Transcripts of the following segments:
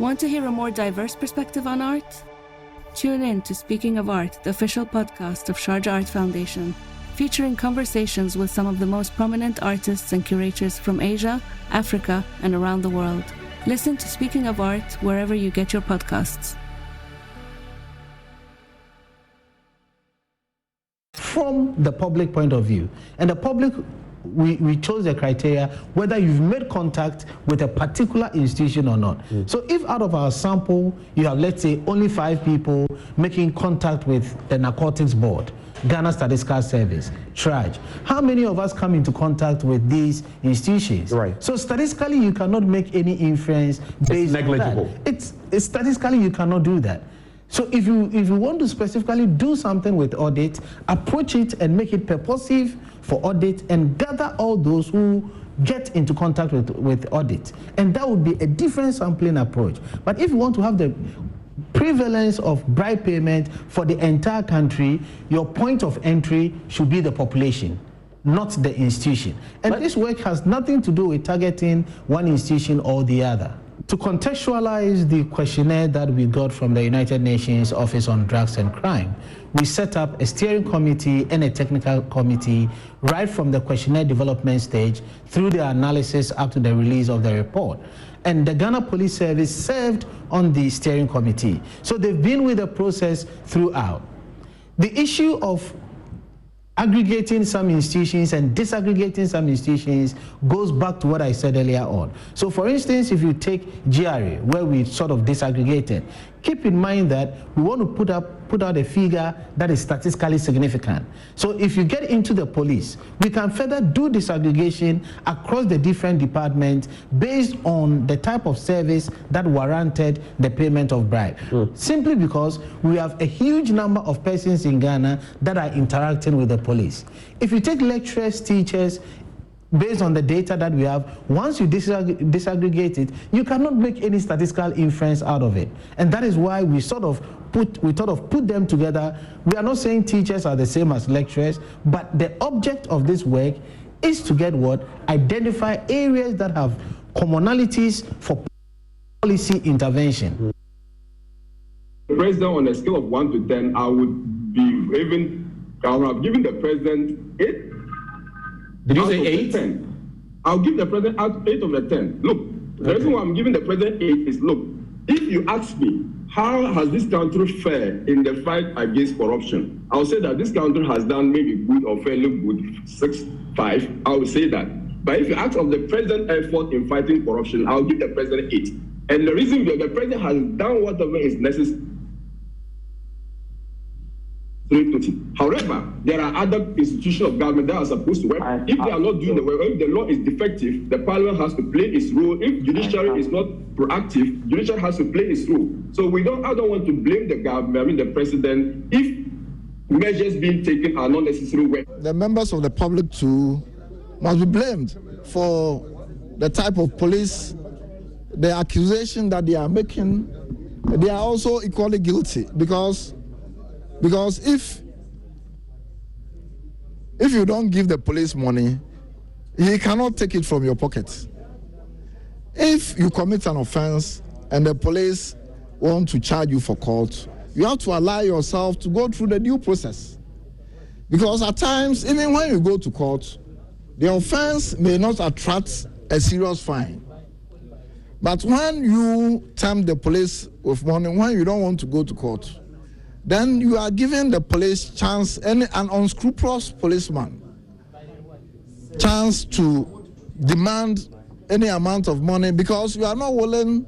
Want to hear a more diverse perspective on art? Tune in to Speaking of Art, the official podcast of Sharjah Art Foundation, featuring conversations with some of the most prominent artists and curators from Asia, Africa, and around the world. Listen to Speaking of Art wherever you get your podcasts. From the public point of view, and the public, we chose the criteria whether you've made contact with a particular institution or not. So if out of our sample you have, let's say, only 5 people making contact with the Narcotics Board, Ghana Statistical Service, TRAJ, how many of us come into contact with these institutions? Right. So statistically you cannot make any inference based on that. It's statistically you cannot do that. So if you want to specifically do something with audit, approach it and make it purposive for audit and gather all those who get into contact with audit. And that would be a different sampling approach. But if you want to have the prevalence of bribe payment for the entire country, your point of entry should be the population, not the institution. And this work has nothing to do with targeting one institution or the other. To contextualize the questionnaire that we got from the United Nations Office on Drugs and Crime, we set up a steering committee and a technical committee right from the questionnaire development stage through the analysis up to the release of the report. And the Ghana Police Service served on the steering committee. So they've been with the process throughout. The issue of aggregating some institutions and disaggregating some institutions goes back to what I said earlier on. So for instance, if you take GRA, where we sort of disaggregated, keep in mind that we want to put out a figure that is statistically significant. So if you get into the police, we can further do disaggregation across the different departments based on the type of service that warranted the payment of bribe. Simply because we have a huge number of persons in Ghana that are interacting with the police. If you take lecturers, teachers, based on the data that we have, once you disaggregate it, you cannot make any statistical inference out of it. And that is why we sort of put them together. We are not saying teachers are the same as lecturers, but the object of this work is to get what? Identify areas that have commonalities for policy intervention. The president, on a scale of 1 to 10, I would have given the president 8. Did you say 8? 10. I'll give the president 8 of the 10. Look, the reason why I'm giving the president 8 is, look, if you ask me, how has this country fared in the fight against corruption? I'll say that this country has done maybe good or fairly good, 6, 5. I will say that. But if you ask of the president's effort in fighting corruption, I'll give the president 8. And the reason that the president has done whatever is necessary. However, there are other institutions of government that are supposed to work. If they are not doing the work, if the law is defective, the parliament has to play its role. If judiciary is not proactive, judiciary has to play its role. So I don't want to blame the government, the president, if measures being taken are not necessary work. The members of the public too must be blamed for the type of police, the accusation that they are making. They are also equally guilty because if you don't give the police money, he cannot take it from your pocket. If you commit an offense and the police want to charge you for court, you have to allow yourself to go through the due process. Because at times, even when you go to court, the offense may not attract a serious fine. But when you tempt the police with money, when you don't want to go to court, then you are giving the police chance, an unscrupulous policeman, chance to demand any amount of money because you are not willing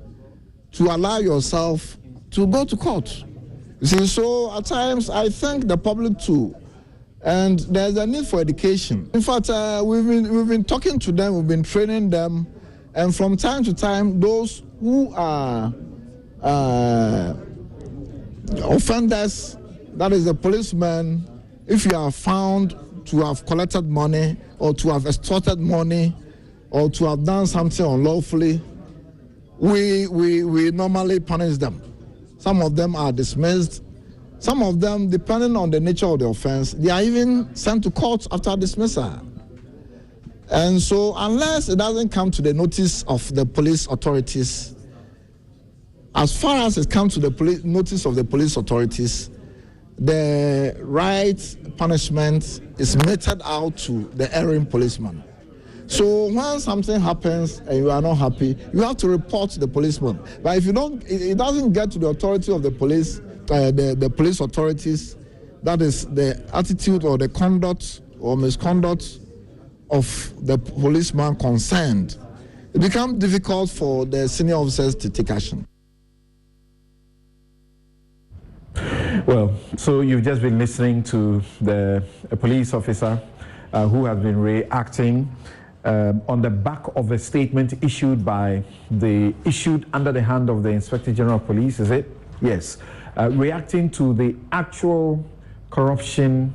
to allow yourself to go to court. You see, so at times I think the public too, and there's a need for education. In fact, we've been talking to them, we've been training them, and from time to time, those who are offenders, that is the policeman, if you are found to have collected money or to have extorted money or to have done something unlawfully, we normally punish them. Some of them are dismissed. Some of them, depending on the nature of the offense, they are even sent to court after dismissal. And so unless it doesn't come to the notice of the police authorities, as far as it comes to the notice of the police authorities, the right punishment is meted out to the erring policeman. So when something happens and you are not happy, you have to report to the policeman. But if you don't, it doesn't get to the authority of the police, the police authorities. That is the attitude or the conduct or misconduct of the policeman concerned. It becomes difficult for the senior officers to take action. Well, so you've just been listening to a police officer who has been reacting on the back of a statement issued under the hand of the Inspector General of Police, is it? Yes. Reacting to the actual corruption,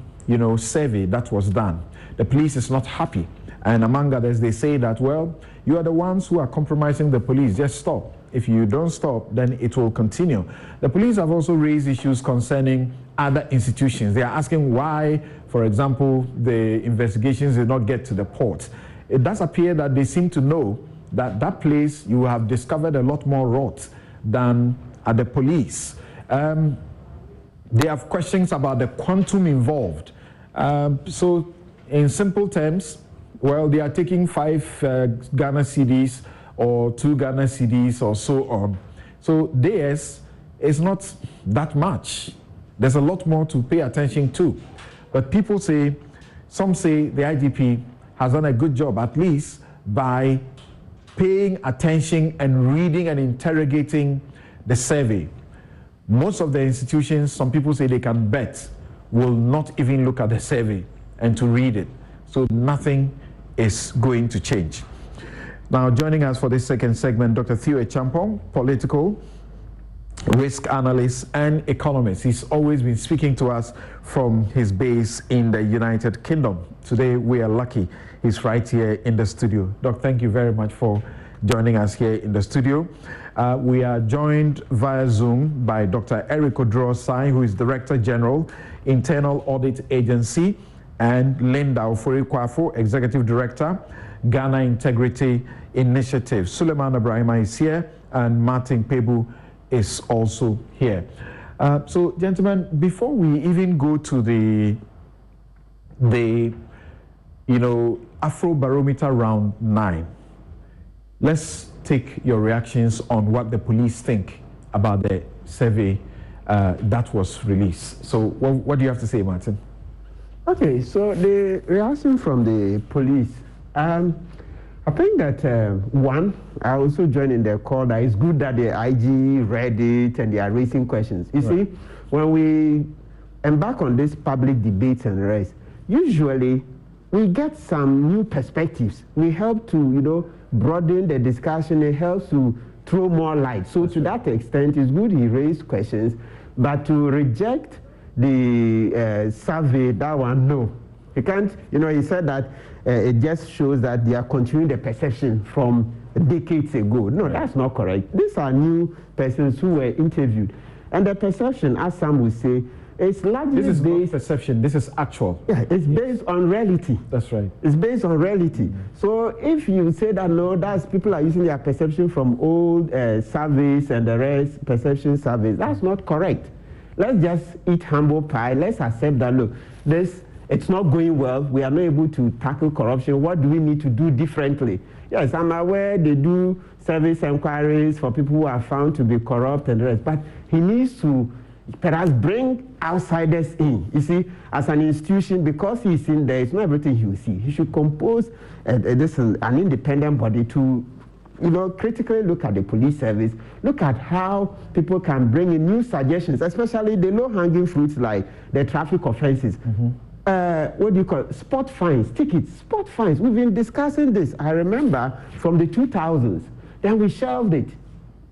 survey that was done. The police is not happy. And among others, they say that, well, you are the ones who are compromising the police. Just stop. If you don't stop, then it will continue. The police have also raised issues concerning other institutions. They are asking why, for example, the investigations did not get to the port. It does appear that they seem to know that that place you have discovered a lot more rot than at the police. They have questions about the quantum involved. So in simple terms, well, they are taking 5 Ghana cedis or 2 Ghana cedis or so on. So theirs is not that much. There's a lot more to pay attention to. But people say, some say the IGP has done a good job, at least by paying attention and reading and interrogating the survey. Most of the institutions, some people say they can bet, will not even look at the survey and to read it. So nothing is going to change. Now, joining us for this second segment, Dr. Theo Champong, political risk analyst and economist. He's always been speaking to us from his base in the United Kingdom. Today, we are lucky he's right here in the studio. Doc, thank you very much for joining us here in the studio. We are joined via Zoom by Dr. Eric Oduro-Sai, who is Director General, Internal Audit Agency, and Linda Ofori-Kwafo, Executive Director, Ghana Integrity Initiative. Suleiman Ibrahima is here, and Martin Pebu is also here. So, gentlemen, before we even go to the Afrobarometer round 9, let's take your reactions on what the police think about the survey that was released. So what do you have to say, Martin? Okay, so the reaction from the police, I think that one, I also joined in the call that it's good that the IG read it and they are raising questions. You see, when we embark on this public debate and rest, usually we get some new perspectives. We help to, broaden the discussion. It helps to throw more light. So to that extent, it's good he raised questions, but to reject the survey, that one, no. He can't, he said that it just shows that they are continuing the perception from decades ago. No, that's not correct. These are new persons who were interviewed. And the perception, as some would say, it's largely based... This is not perception, this is actual. Yeah, it's based on reality. That's right. It's based on reality. Mm-hmm. So if you say that, no, that's people are using their perception from old surveys and the rest, perception surveys, that's not correct. Let's just eat humble pie. Let's accept that, look, it's not going well. We are not able to tackle corruption. What do we need to do differently? Yes, I'm aware they do service inquiries for people who are found to be corrupt and the rest, but he needs to perhaps bring outsiders in. You see, as an institution, because he's in there, it's not everything he will see. He should compose an independent body to, critically look at the police service, look at how people can bring in new suggestions, especially the low-hanging fruits like the traffic offenses. Mm-hmm. What do you call it? Spot fines, tickets, spot fines. We've been discussing this, I remember, from the 2000s. Then we shelved it.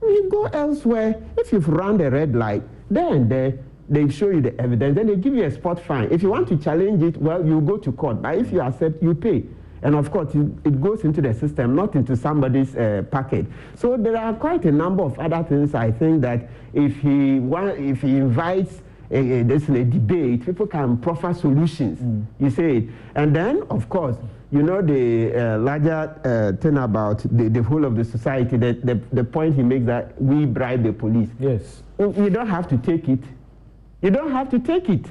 You go elsewhere, if you've run the red light, then they show you the evidence, then they give you a spot fine. If you want to challenge it, well, you go to court. But if you accept, you pay. And of course, it goes into the system, not into somebody's packet. So there are quite a number of other things. I think that if he invites there's a debate, people can proffer solutions, you say. And then, of course, you know, the larger thing about the whole of the society, the point he makes that we bribe the police. Yes. You don't have to take it. You don't have to take it.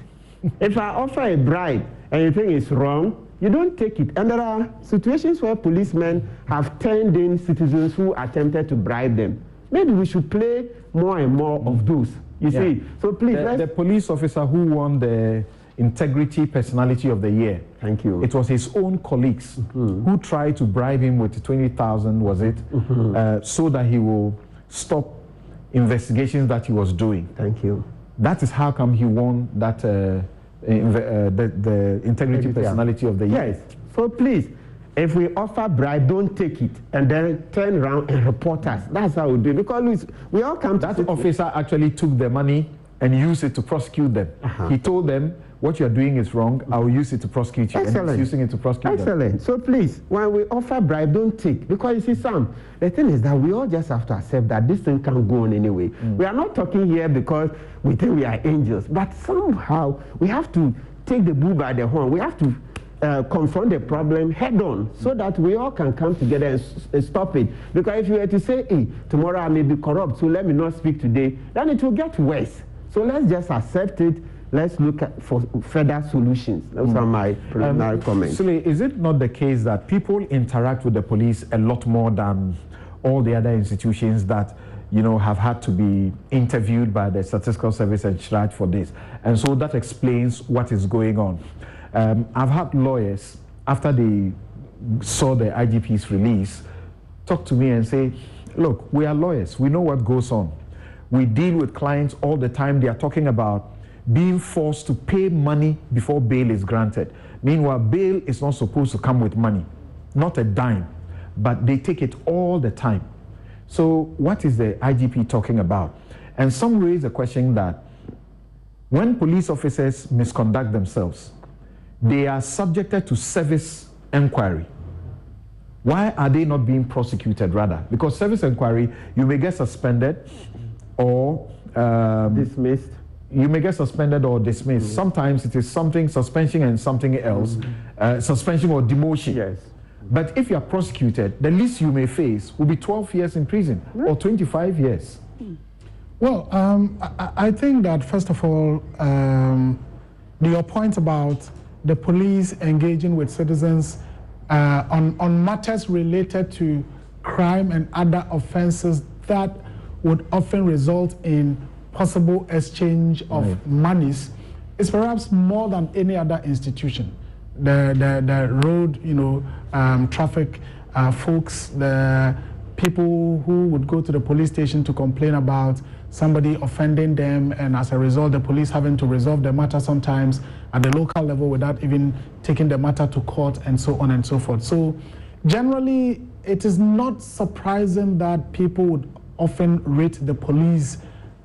If I offer a bribe and you think it's wrong, you don't take it. And there are situations where policemen have turned in citizens who attempted to bribe them. Maybe we should play more and more of those. You see? So please, the police officer who won the Integrity Personality of the Year. Thank you. It was his own colleagues who tried to bribe him with 20,000, was it, so that he will stop investigations that he was doing. Thank you. That is how come he won that the Integrity Personality of the Year. Yes. So please, if we offer bribe, don't take it and then turn around and report us. That's how we do it. Because we all come to... That officer actually took the money and used it to prosecute them. He told them, what you're doing is wrong, I will use it to prosecute you. Excellent. And he's using it to prosecute them. Excellent. So please, when we offer bribe, don't take. Because you see, Sam, the thing is that we all just have to accept that this thing can't go on anyway. We are not talking here because we think we are angels, but somehow we have to take the bull by the horn. We have to confront the problem head on so that we all can come together and stop it. Because if you were to say, hey, tomorrow I may be corrupt, so let me not speak today, then it will get worse. So let's just accept it. Let's look for further solutions. Those are my preliminary comments. Sule, is it not the case that people interact with the police a lot more than all the other institutions that, you know, have had to be interviewed by the Statistical Service and charged for this? And so that explains what is going on. I've had lawyers, after they saw the IGP's release, talk to me and say, look, we are lawyers. We know what goes on. We deal with clients all the time. They are talking about being forced to pay money before bail is granted. Meanwhile, bail is not supposed to come with money, not a dime, but they take it all the time. So what is the IGP talking about? And some raise the question that when police officers misconduct themselves, they are subjected to service inquiry. Why are they not being prosecuted rather? Because service inquiry, you may get suspended or dismissed. You may get suspended or dismissed. Sometimes it is something, suspension and something else, suspension or demotion. Yes. But if you are prosecuted, the least you may face will be 12 years in prison or 25 years. Well, I think that, first of all, your point about the police engaging with citizens on matters related to crime and other offenses that would often result in possible exchange of monies is perhaps more than any other institution. The road, traffic folks, the people who would go to the police station to complain about somebody offending them, and as a result, the police having to resolve the matter sometimes at the local level without even taking the matter to court, and so on and so forth. So generally, it is not surprising that people would often rate the police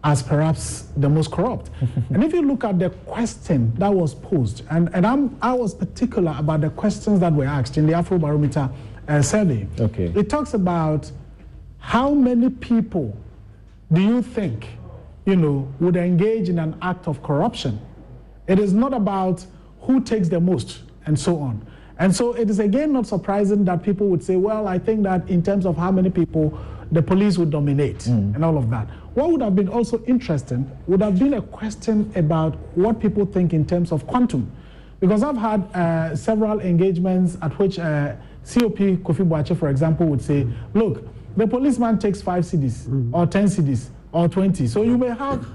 as perhaps the most corrupt. And if you look at the question that was posed, and I was particular about the questions that were asked in the Afrobarometer survey. Okay. It talks about how many people do you think, would engage in an act of corruption. It is not about who takes the most and so on. And so it is again not surprising that people would say, well, I think that in terms of how many people the police would dominate and all of that. What would have been also interesting would have been a question about what people think in terms of quantum. Because I've had several engagements at which COP Kofi Boache, for example, would say, look, the policeman takes 5 cedis or 10 cedis or 20. So you may have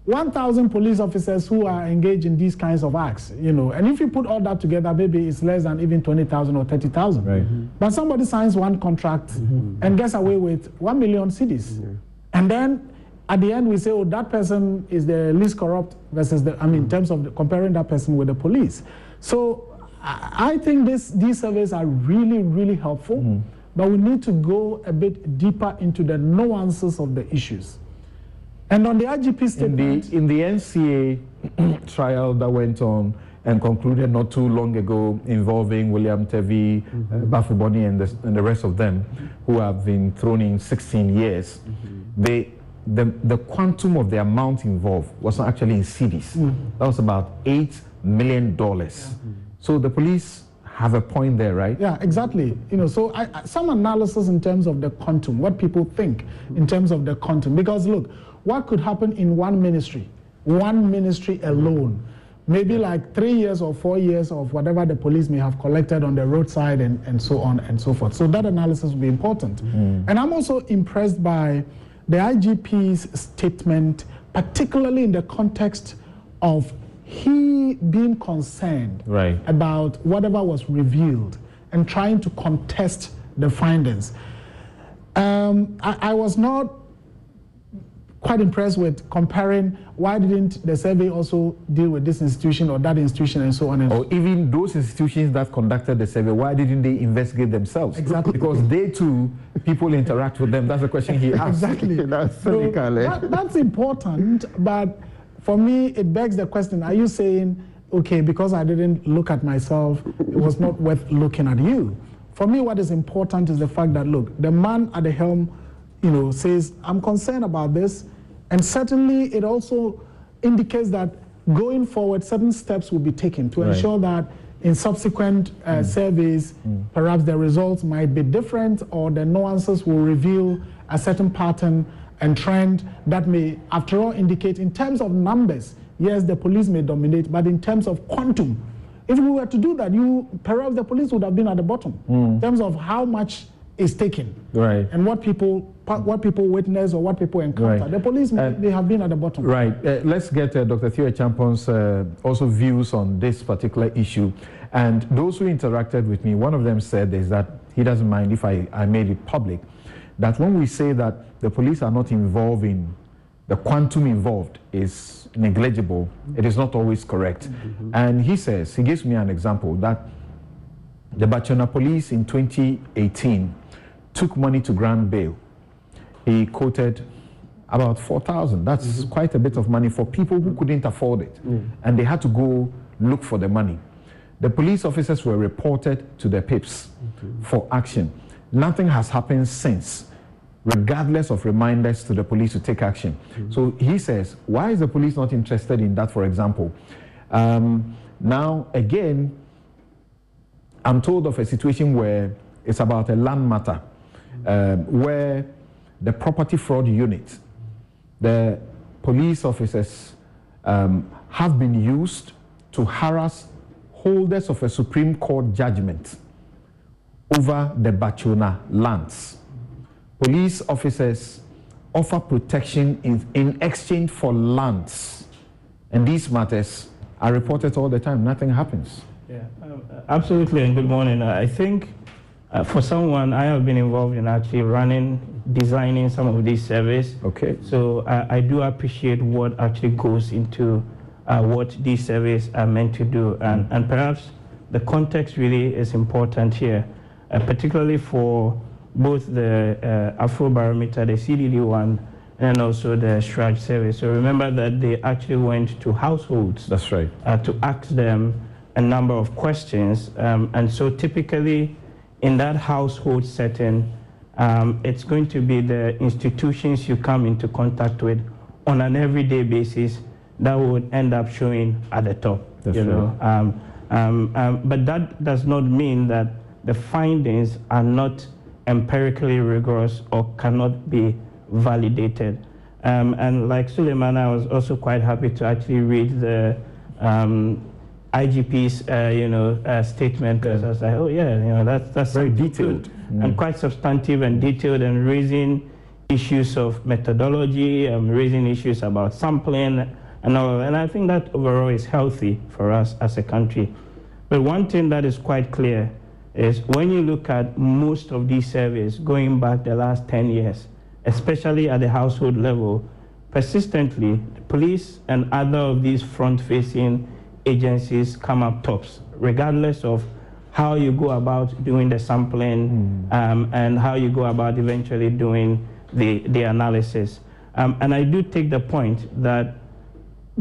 1,000 police officers who are engaged in these kinds of acts, and if you put all that together, maybe it's less than even 20,000 or 30,000. Right. But somebody signs one contract and gets away with 1 million cedis. And then at the end we say, oh, that person is the least corrupt versus in terms of comparing that person with the police. So I think these surveys are really, really helpful, but we need to go a bit deeper into the nuances of the issues. And on the IGP statement... In the NCA trial that went on and concluded not too long ago involving William Tevi, Bafuboni and the rest of them who have been thrown in 16 years, the the quantum of the amount involved was not actually in cedis. That was about $8 million. So the police have a point there, right? Yeah, exactly. So some analysis in terms of the quantum, what people think in terms of the quantum. Because look, what could happen in one ministry alone, maybe like 3 years or 4 years of whatever the police may have collected on the roadside and so on and so forth. So that analysis will be important. And I'm also impressed by the IGP's statement, particularly in the context of he being concerned about whatever was revealed and trying to contest the findings. I was not quite impressed with comparing why didn't the survey also deal with this institution or that institution and so on. Or even those institutions that conducted the survey, why didn't they investigate themselves? Exactly. Because they too, people interact with them. That's the question he asked. Exactly. That's important, but for me, it begs the question, are you saying, okay, because I didn't look at myself, it was not worth looking at you? For me, what is important is the fact that, look, the man at the helm, says, I'm concerned about this. And certainly it also indicates that going forward, certain steps will be taken to ensure that in subsequent surveys, perhaps the results might be different or the nuances will reveal a certain pattern and trend that may, after all, indicate in terms of numbers, yes, the police may dominate, but in terms of quantum, if we were to do that, perhaps the police would have been at the bottom in terms of how much is taken and what people witness or what people encounter. The police they have been at the bottom. Let's get Dr. Theo Champon's also views on this particular issue. And those who interacted with me, one of them said is that he doesn't mind if I made it public, that when we say that the police are not involved in the quantum involved is negligible, it is not always correct. And he gives me an example that the Bachona police in 2018 took money to grant bail. He quoted about 4,000. That's quite a bit of money for people who couldn't afford it. And they had to go look for the money. The police officers were reported to the PIPs for action. Nothing has happened since, regardless of reminders to the police to take action. So he says, why is the police not interested in that, for example? Now, again, I'm told of a situation where it's about a land matter, where the property fraud unit, the police officers have been used to harass holders of a Supreme Court judgment over the Bachona lands. Police officers offer protection in exchange for lands. And these matters are reported all the time. Nothing happens. Yeah, absolutely, and good morning. I think for someone, I have been involved in actually designing some of these surveys. Okay. So I do appreciate what actually goes into what these surveys are meant to do. And perhaps the context really is important here, particularly for both the Afrobarometer, the CDD one, and also the SHRAG survey. So remember that they actually went to households. That's right. To ask them a number of questions. And so typically in that household setting, it's going to be the institutions you come into contact with on an everyday basis that would end up showing at the top. That's right. But that does not mean that the findings are not empirically rigorous or cannot be validated. And like Suleiman, I was also quite happy to actually read the IGP's statement, because I was like, oh yeah, that's very detailed and quite substantive and detailed, and raising issues of methodology, raising issues about sampling and all. And I think that overall is healthy for us as a country. But one thing that is quite clear is when you look at most of these surveys going back the last 10 years, especially at the household level, persistently, the police and other of these front-facing agencies come up tops, regardless of how you go about doing the sampling and how you go about eventually doing the analysis. And I do take the point that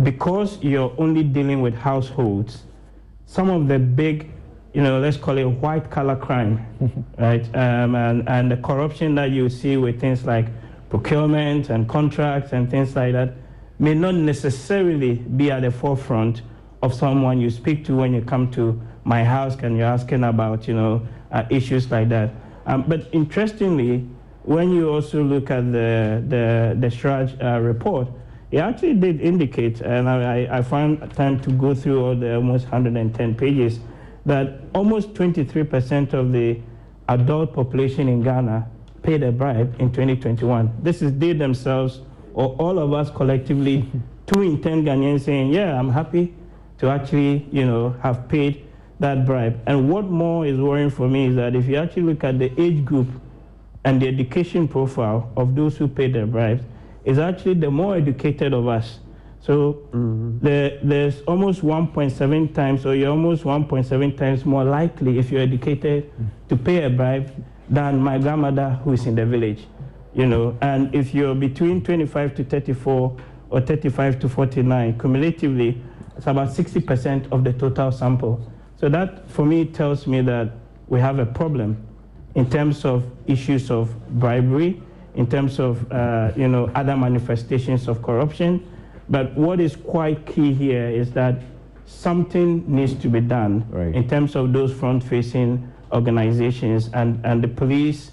because you're only dealing with households, some of the big, let's call it white collar crime, right? And the corruption that you see with things like procurement and contracts and things like that may not necessarily be at the forefront of someone you speak to when you come to my house and you're asking about, issues like that. But interestingly, when you also look at the Shraj report, it actually did indicate, and I found time to go through all the almost 110 pages, that almost 23% of the adult population in Ghana paid a bribe in 2021. This is they themselves, or all of us collectively, 2 in 10 Ghanaians saying, yeah, I'm happy to actually, have paid that bribe. And what more is worrying for me is that if you actually look at the age group and the education profile of those who paid their bribes, is actually the more educated of us. So there's almost 1.7 times, or you're almost 1.7 times more likely if you're educated to pay a bribe than my grandmother who is in the village. And if you're between 25 to 34 or 35 to 49, cumulatively, it's about 60% of the total sample. So that, for me, tells me that we have a problem in terms of issues of bribery, in terms of, other manifestations of corruption. But what is quite key here is that something needs to be done in terms of those front-facing organizations, and the police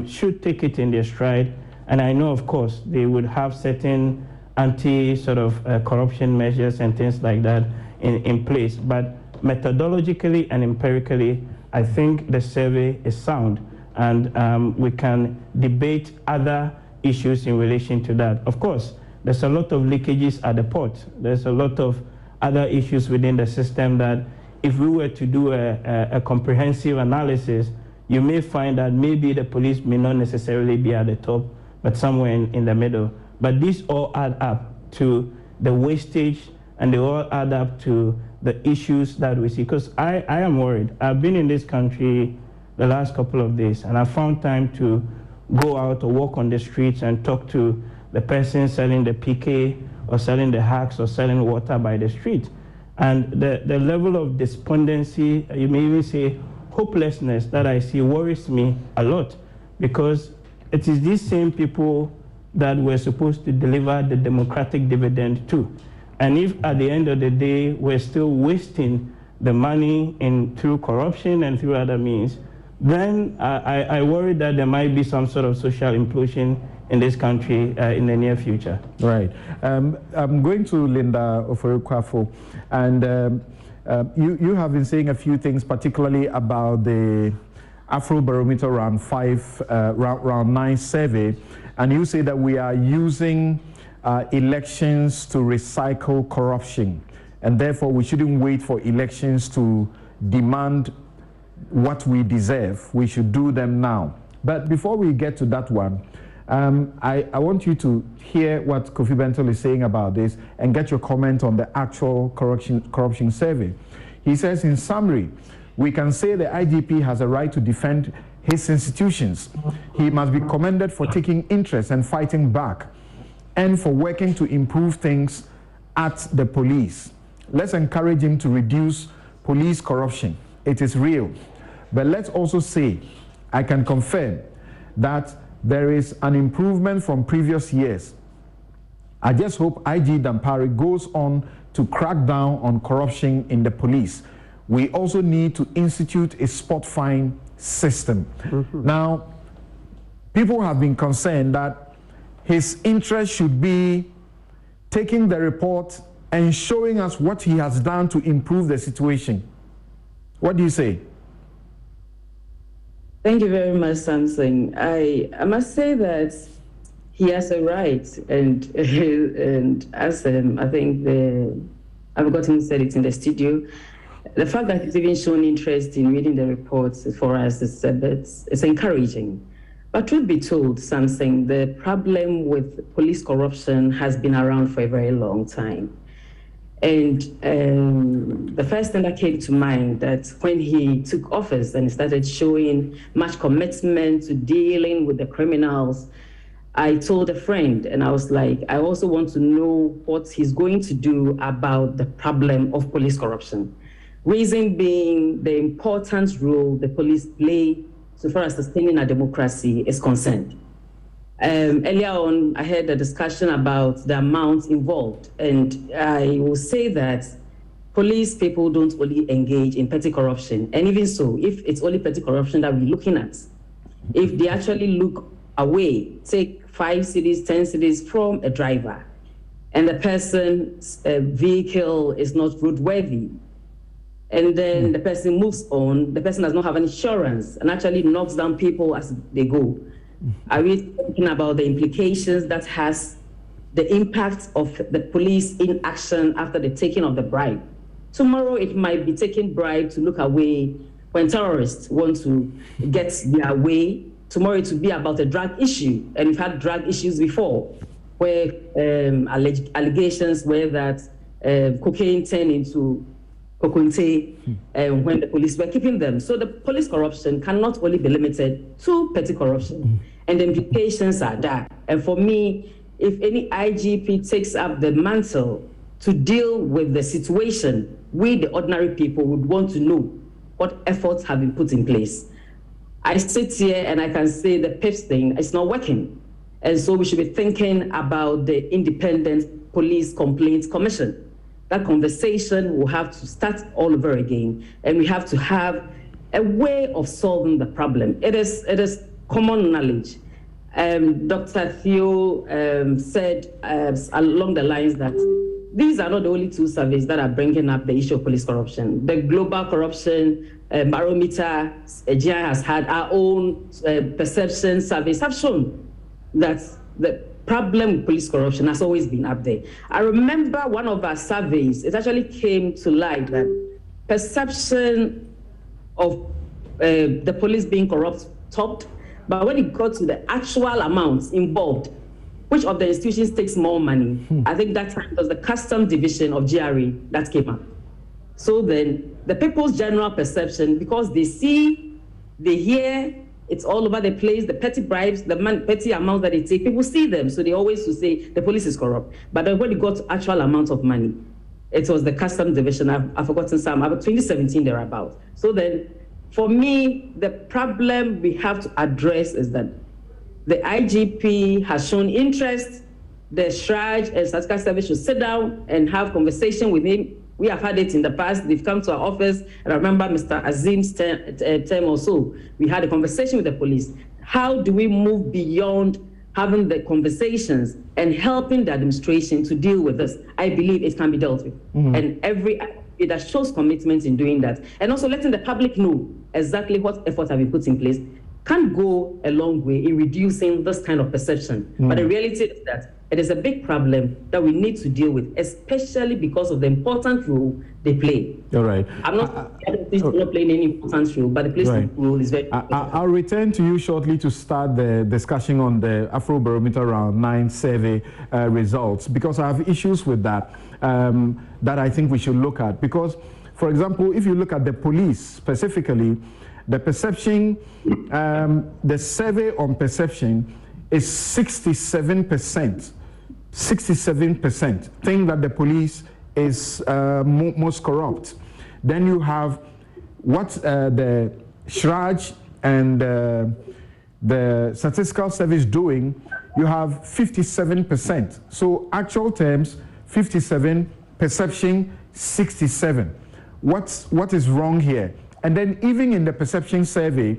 should take it in their stride. And I know, of course, they would have certain corruption measures and things like that in place. But methodologically and empirically, I think the survey is sound, and we can debate other issues in relation to that. Of course, there's a lot of leakages at the port. There's a lot of other issues within the system that if we were to do a comprehensive analysis, you may find that maybe the police may not necessarily be at the top, but somewhere in the middle. But these all add up to the wastage, and they all add up to the issues that we see. Because I am worried. I've been in this country the last couple of days, and I found time to go out or walk on the streets and talk to the person selling the PK or selling the hacks or selling water by the street. And the level of despondency, you may even say hopelessness, that I see worries me a lot, because it is these same people that we're supposed to deliver the democratic dividend to. And if at the end of the day we're still wasting the money through corruption and through other means, then I worry that there might be some sort of social implosion in this country in the near future. Right. I'm going to Linda Oforukwafo, and you have been saying a few things, particularly about the Afrobarometer round 9 survey, and you say that we are using elections to recycle corruption, and therefore we shouldn't wait for elections to demand what we deserve. We should do them now. But before we get to that one, I want you to hear what Kofi Bentil is saying about this and get your comment on the actual corruption survey. He says, in summary, we can say the IGP has a right to defend his institutions. He must be commended for taking interest and fighting back, and for working to improve things at the police. Let's encourage him to reduce police corruption. It is real. But let's also say, I can confirm that there is an improvement from previous years. I just hope IG Dampare goes on to crack down on corruption in the police. We also need to institute a spot fine system. Now, people have been concerned that his interest should be taking the report and showing us what he has done to improve the situation. What do you say? Thank you very much, Samson. I must say that he has a right, and as I think I've gotten said it in the studio, the fact that he's even shown interest in reading the reports for us is encouraging. But truth be told, Samson, the problem with police corruption has been around for a very long time. And the first thing that came to mind, that when he took office and started showing much commitment to dealing with the criminals, I told a friend, and I was like, I also want to know what he's going to do about the problem of police corruption. Reason being the important role the police play so far as sustaining our democracy is concerned. Earlier on, I had a discussion about the amount involved, and I will say that police people don't only engage in petty corruption. And even so, if it's only petty corruption that we're looking at, if they actually look away, take 5 cities, 10 cities from a driver, and the person's vehicle is not roadworthy, and then the person moves on, the person does not have insurance and actually knocks down people as they go. Are we talking about the implications that has the impact of the police inaction after the taking of the bribe? Tomorrow it might be taking bribe to look away when terrorists want to get their way. Tomorrow it will be about a drug issue, and we've had drug issues before, where allegations were that cocaine turned into Kokunte when the police were keeping them. So the police corruption cannot only be limited to petty corruption, and the implications are there. And for me, if any IGP takes up the mantle to deal with the situation, we, the ordinary people, would want to know what efforts have been put in place. I sit here and I can say the PIPS thing is not working. And so we should be thinking about the Independent Police Complaints Commission. That conversation will have to start all over again, and we have to have a way of solving the problem. It is common knowledge. Dr. Theo said along the lines that these are not the only 2 surveys that are bringing up the issue of police corruption. The Global Corruption Barometer, GI has had our own perception surveys have shown that the problem with police corruption has always been up there. I remember one of our surveys, it actually came to light that perception of the police being corrupt topped, but when it got to the actual amounts involved, which of the institutions takes more money, I think that time was the custom division of GRA that came up. So then the people's general perception, because they see, they hear, it's all over the place, the petty bribes, the petty amounts that they take, people see them. So they always will say the police is corrupt. But then when it got to actual amounts of money, it was the custom division. I've forgotten some, about 2017 thereabout. So then for me, the problem we have to address is that the IGP has shown interest. The Shraj and Statistical Service should sit down and have conversation with him. We have had it in the past. They've come to our office. And I remember Mr. Azim's term or so. We had a conversation with the police. How do we move beyond having the conversations and helping the administration to deal with this? I believe it can be dealt with. And it that shows commitment in doing that. And also letting the public know exactly what efforts have been put in place can go a long way in reducing this kind of perception. But the reality is that it is a big problem that we need to deal with, especially because of the important role they play. All right. I'm not playing any important role, but the police role is very important. I'll return to you shortly to start the discussion on the Afrobarometer Round 9 survey results, because I have issues with that that I think we should look at. Because, for example, if you look at the police specifically, the perception, the survey on perception is 67%. 67% think that the police is most corrupt. Then you have what the Shraj and the Statistical Service doing, you have 57%. So actual terms, 57, perception, 67. What is wrong here? And then even in the perception survey,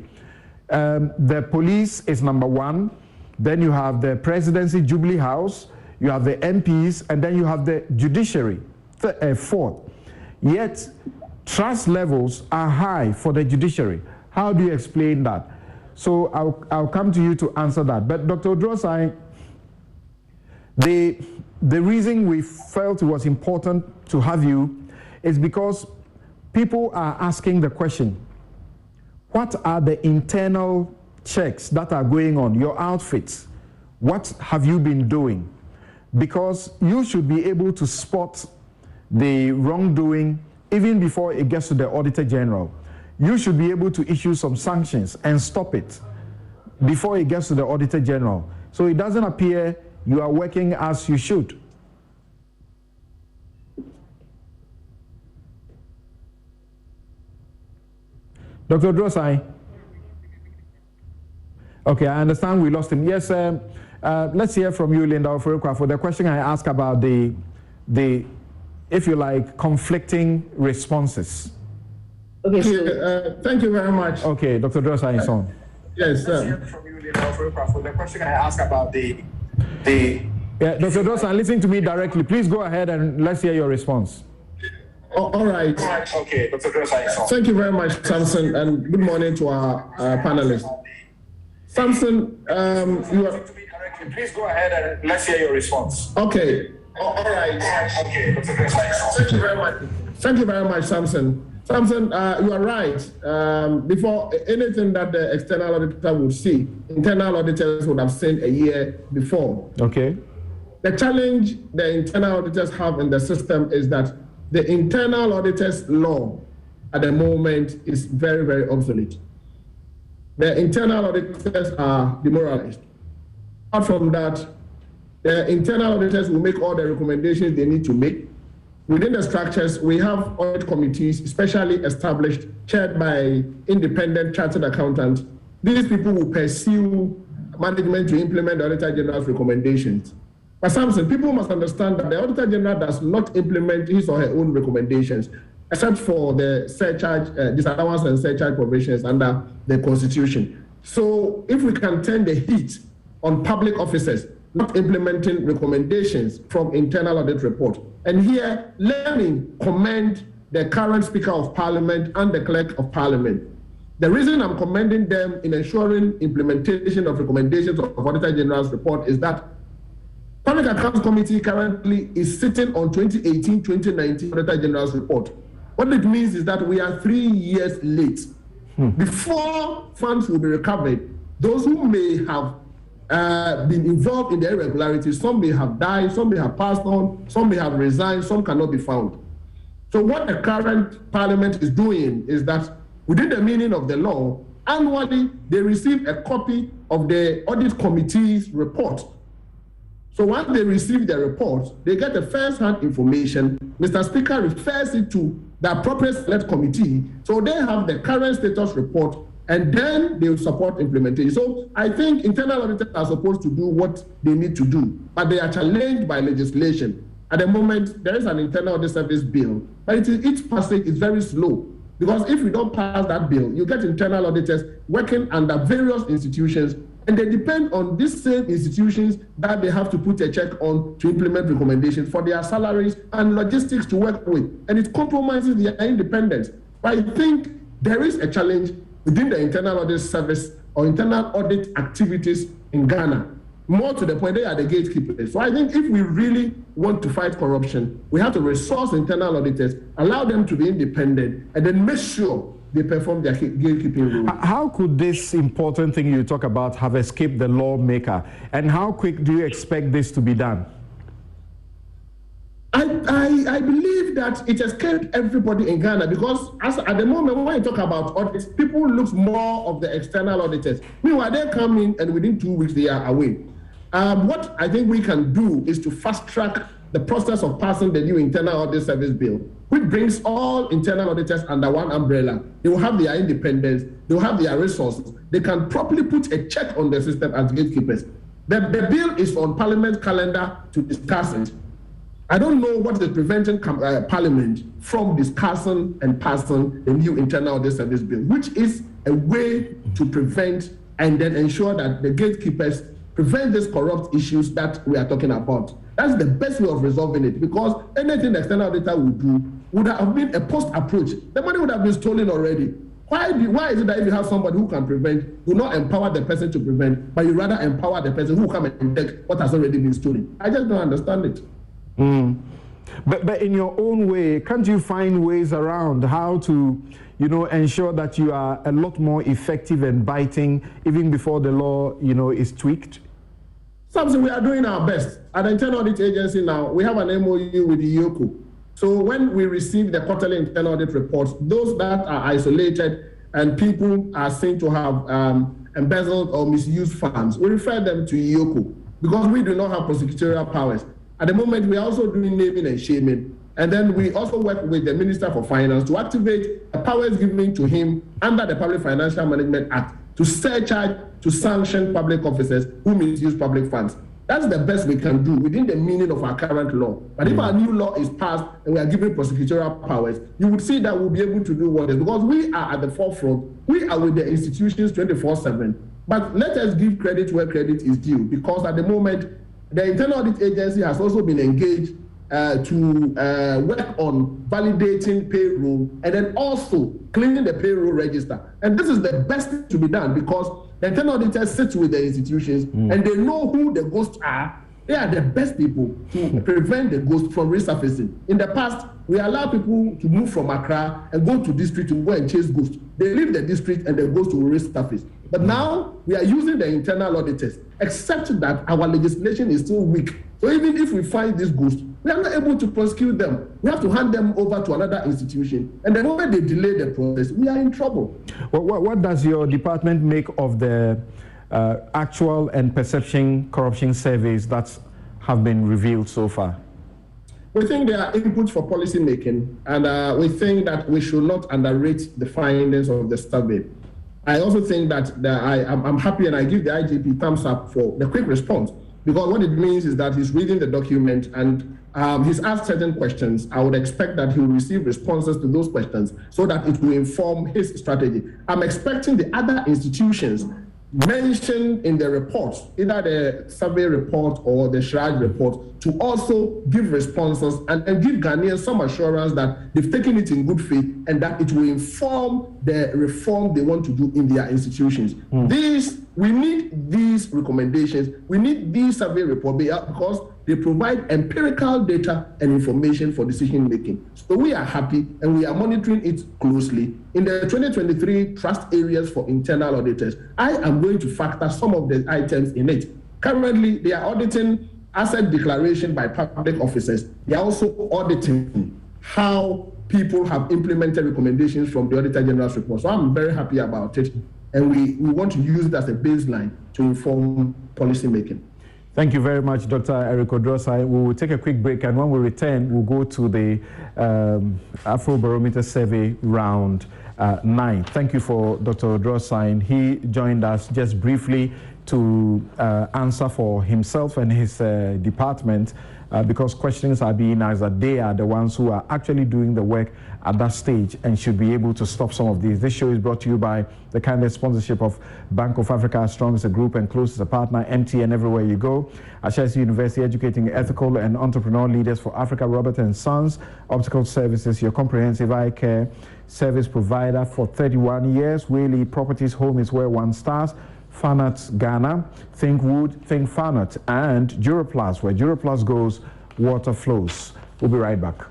the police is number 1. Then you have the Presidency, Jubilee House, you have the MPs, and then you have the judiciary, 4th. Yet, trust levels are high for the judiciary. How do you explain that? So I'll come to you to answer that. But Dr. Odrosai, the reason we felt it was important to have you is because people are asking the question, what are the internal checks that are going on, your outfits? What have you been doing? Because you should be able to spot the wrongdoing even before it gets to the Auditor General. You should be able to issue some sanctions and stop it before it gets to the Auditor General. So it doesn't appear you are working as you should. Dr. Drosai. Okay, I understand we lost him. Yes, Let's hear from you, Linda Oforikwa, for the question I asked about the, if you like, conflicting responses. Okay, so, thank you very much. Okay, Dr. Drosa is on. Yes, sir. Let's hear from you, Linda Oforikwa, for the question I asked about the. Yeah, Dr. Drosa, listen to me directly. Please go ahead and let's hear your response. All right. Okay, Dr. Drosa is on. Thank you very much, Samson, and good morning to our panelists. Samson, you are. Please go ahead and let's hear your response. Okay. All right. Okay, Dr. Drosa is on. Thank you very much. Thank you very much, Samson. Samson, you are right. Before anything that the external auditor would see, internal auditors would have seen a year before. Okay. The challenge the internal auditors have in the system is that the internal auditors law at the moment is very, very obsolete. The internal auditors are demoralized. Apart from that, the internal auditors will make all the recommendations they need to make. Within the structures, we have audit committees, specially established, chaired by independent chartered accountants. These people will pursue management to implement the Auditor General's recommendations. But Samson, people must understand that the Auditor General does not implement his or her own recommendations, except for the surcharge, disallowance and surcharge provisions under the Constitution. So if we can turn the heat on public officers not implementing recommendations from internal audit report. And here, let me commend the current Speaker of Parliament and the Clerk of Parliament. The reason I'm commending them in ensuring implementation of recommendations of Auditor General's report is that Public Accounts Committee currently is sitting on 2018-2019 Auditor General's report. What it means is that we are 3 years late. Before funds will be recovered, those who may have been involved in the irregularities, some may have died, some may have passed on, some may have resigned, some cannot be found. So what the current Parliament is doing is that within the meaning of the law, annually they receive a copy of the Audit Committee's report. So once they receive the report, they get the first-hand information. Mr. Speaker refers it to the appropriate select committee, so they have the current status report, and then they will support implementation. So I think internal auditors are supposed to do what they need to do, but they are challenged by legislation. At the moment, there is an internal audit service bill, but each passage is very slow. Because if we don't pass that bill, you get internal auditors working under various institutions, and they depend on these same institutions that they have to put a check on to implement recommendations for their salaries and logistics to work with. And it compromises their independence. But I think there is a challenge within the internal audit service or internal audit activities in Ghana. More to the point, they are the gatekeepers. So I think if we really want to fight corruption, we have to resource internal auditors, allow them to be independent, and then make sure they perform their gatekeeping role. How could this important thing you talk about have escaped the lawmaker? And how quick do you expect this to be done? I believe that it escaped everybody in Ghana because at the moment when you talk about audits, people look more of the external auditors. Meanwhile, they come in and within 2 weeks they are away. What I think we can do is to fast track the process of passing the new internal audit service bill, which brings all internal auditors under one umbrella. They will have their independence, they will have their resources. They can properly put a check on the system as gatekeepers. The bill is on Parliament's calendar to discuss it. I don't know what is preventing Parliament from discussing and passing the new internal audit service bill, which is a way to prevent and then ensure that the gatekeepers prevent these corrupt issues that we are talking about. That's the best way of resolving it, because anything the external auditor would do would have been a post approach. The money would have been stolen already. Why is it that if you have somebody who can prevent, you not empower the person to prevent, but you rather empower the person who come and take what has already been stolen? I just don't understand it. But in your own way, can't you find ways around how to, ensure that you are a lot more effective and biting even before the law, is tweaked? Something we are doing our best. At the Internal Audit Agency now, we have an MOU with the IOCO. So when we receive the quarterly internal audit reports, those that are isolated and people are seen to have embezzled or misused funds, we refer them to IOCO because we do not have prosecutorial powers. At the moment, we are also doing naming and shaming. And then we also work with the Minister for Finance to activate the powers given to him under the Public Financial Management Act to surcharge, to sanction public officers who misuse public funds. That's the best we can do within the meaning of our current law. But if our new law is passed and we are given prosecutorial powers, you would see that we'll be able to do what is, because we are at the forefront. We are with the institutions 24/7. But let us give credit where credit is due, because at the moment, the Internal Audit Agency has also been engaged to work on validating payroll and then also cleaning the payroll register. And this is the best thing to be done, because the internal auditors sit with the institutions and they know who the ghosts are. They are the best people to prevent the ghost from resurfacing. In the past, we allow people to move from Accra and go to district to go and chase ghosts. They leave the district and the ghost will resurface. But now we are using the internal auditors, except that our legislation is still weak. So even if we find this ghost, we are not able to prosecute them. We have to hand them over to another institution. And the moment they delay the process, we are in trouble. What does your department make of the actual and perception corruption surveys that have been revealed so far? We think they are input for policy making, and we think that we should not underrate the findings of the survey. I also think that I'm happy, and I give the IGP thumbs up for the quick response, because what it means is that he's reading the document and he's asked certain questions. I would expect that he will receive responses to those questions so that it will inform his strategy. I'm expecting the other institutions mentioned in the report, either the survey report or the Shraj report, to also give responses and give Ghanaians some assurance that they've taken it in good faith and that it will inform the reform they want to do in their institutions. We need these recommendations. We need these survey reports because they provide empirical data and information for decision making. So we are happy and we are monitoring it closely. In the 2023 trust areas for internal auditors, I am going to factor some of the items in it. Currently, they are auditing asset declaration by public officers. They are also auditing how people have implemented recommendations from the Auditor General's report. So I'm very happy about it. And we want to use it as a baseline to inform policy making. Thank you very much, Dr. Eric Odrosai. We will take a quick break, and when we return, we'll go to the Afrobarometer survey round 9. Thank you for Dr. Odrosai. He joined us just briefly to answer for himself and his department because questions are being asked that they are the ones who are actually doing the work at that stage and should be able to stop some of these. This show is brought to you by the kind sponsorship of Bank of Africa, Strong as a group and close as a partner, MTN everywhere you go. Ashesi University, educating ethical and entrepreneur leaders for Africa. Robert & Sons Optical Services, your comprehensive eye care service provider for 31 years. Whaley Properties, home is where one starts. Fanat Ghana, think wood, think Fanat, and Duraplus, where Duraplus goes, water flows. We'll be right back.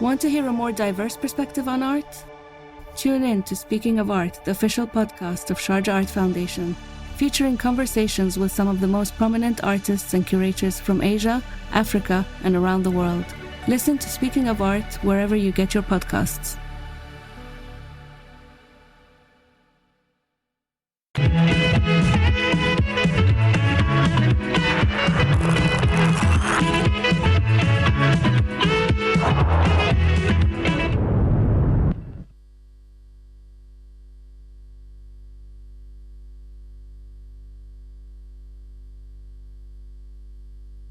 Want to hear a more diverse perspective on art? Tune in to Speaking of Art, the official podcast of Sharjah Art Foundation, featuring conversations with some of the most prominent artists and curators from Asia, Africa, and around the world. Listen to Speaking of Art wherever you get your podcasts.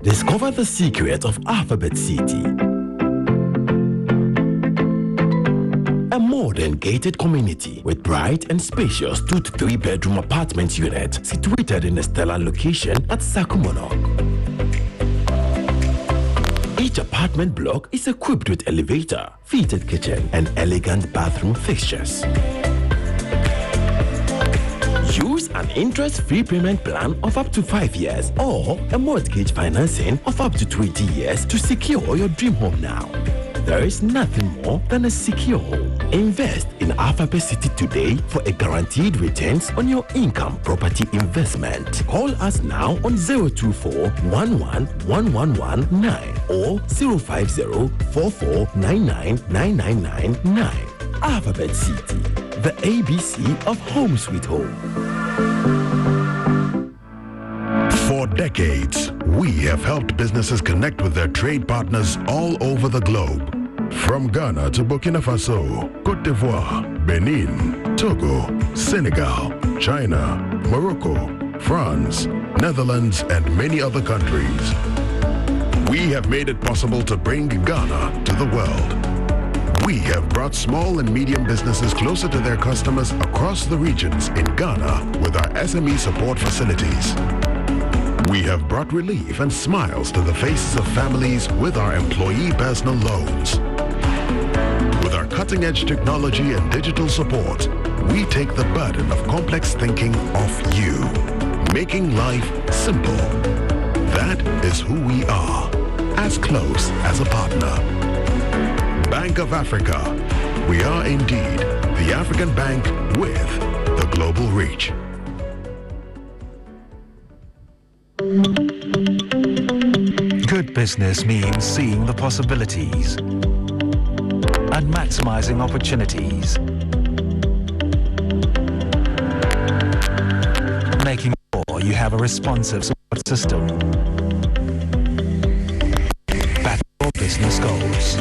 Discover the secret of Alphabet City. A modern gated community with bright and spacious 2 to 3 bedroom apartment unit situated in a stellar location at Sakumono. Each apartment block is equipped with elevator, fitted kitchen, and elegant bathroom fixtures. Use an interest-free payment plan of up to 5 years or a mortgage financing of up to 20 years to secure your dream home now. There is nothing more than a secure home. Invest in Alphabet City today for a guaranteed returns on your income property investment. Call us now on 024-11-1119 or 050-4499-9999. Alphabet City, the ABC of home sweet home. For decades, we have helped businesses connect with their trade partners all over the globe. From Ghana to Burkina Faso, Côte d'Ivoire, Benin, Togo, Senegal, China, Morocco, France, Netherlands, and many other countries. We have made it possible to bring Ghana to the world. We have brought small and medium businesses closer to their customers across the regions in Ghana with our SME support facilities. We have brought relief and smiles to the faces of families with our employee personal loans. With our cutting-edge technology and digital support, we take the burden of complex thinking off you, making life simple. That is who we are, as close as a partner. Bank of Africa. We are indeed the African bank with the global reach. Good business means seeing the possibilities and maximizing opportunities. Making sure you have a responsive support system that your business goals.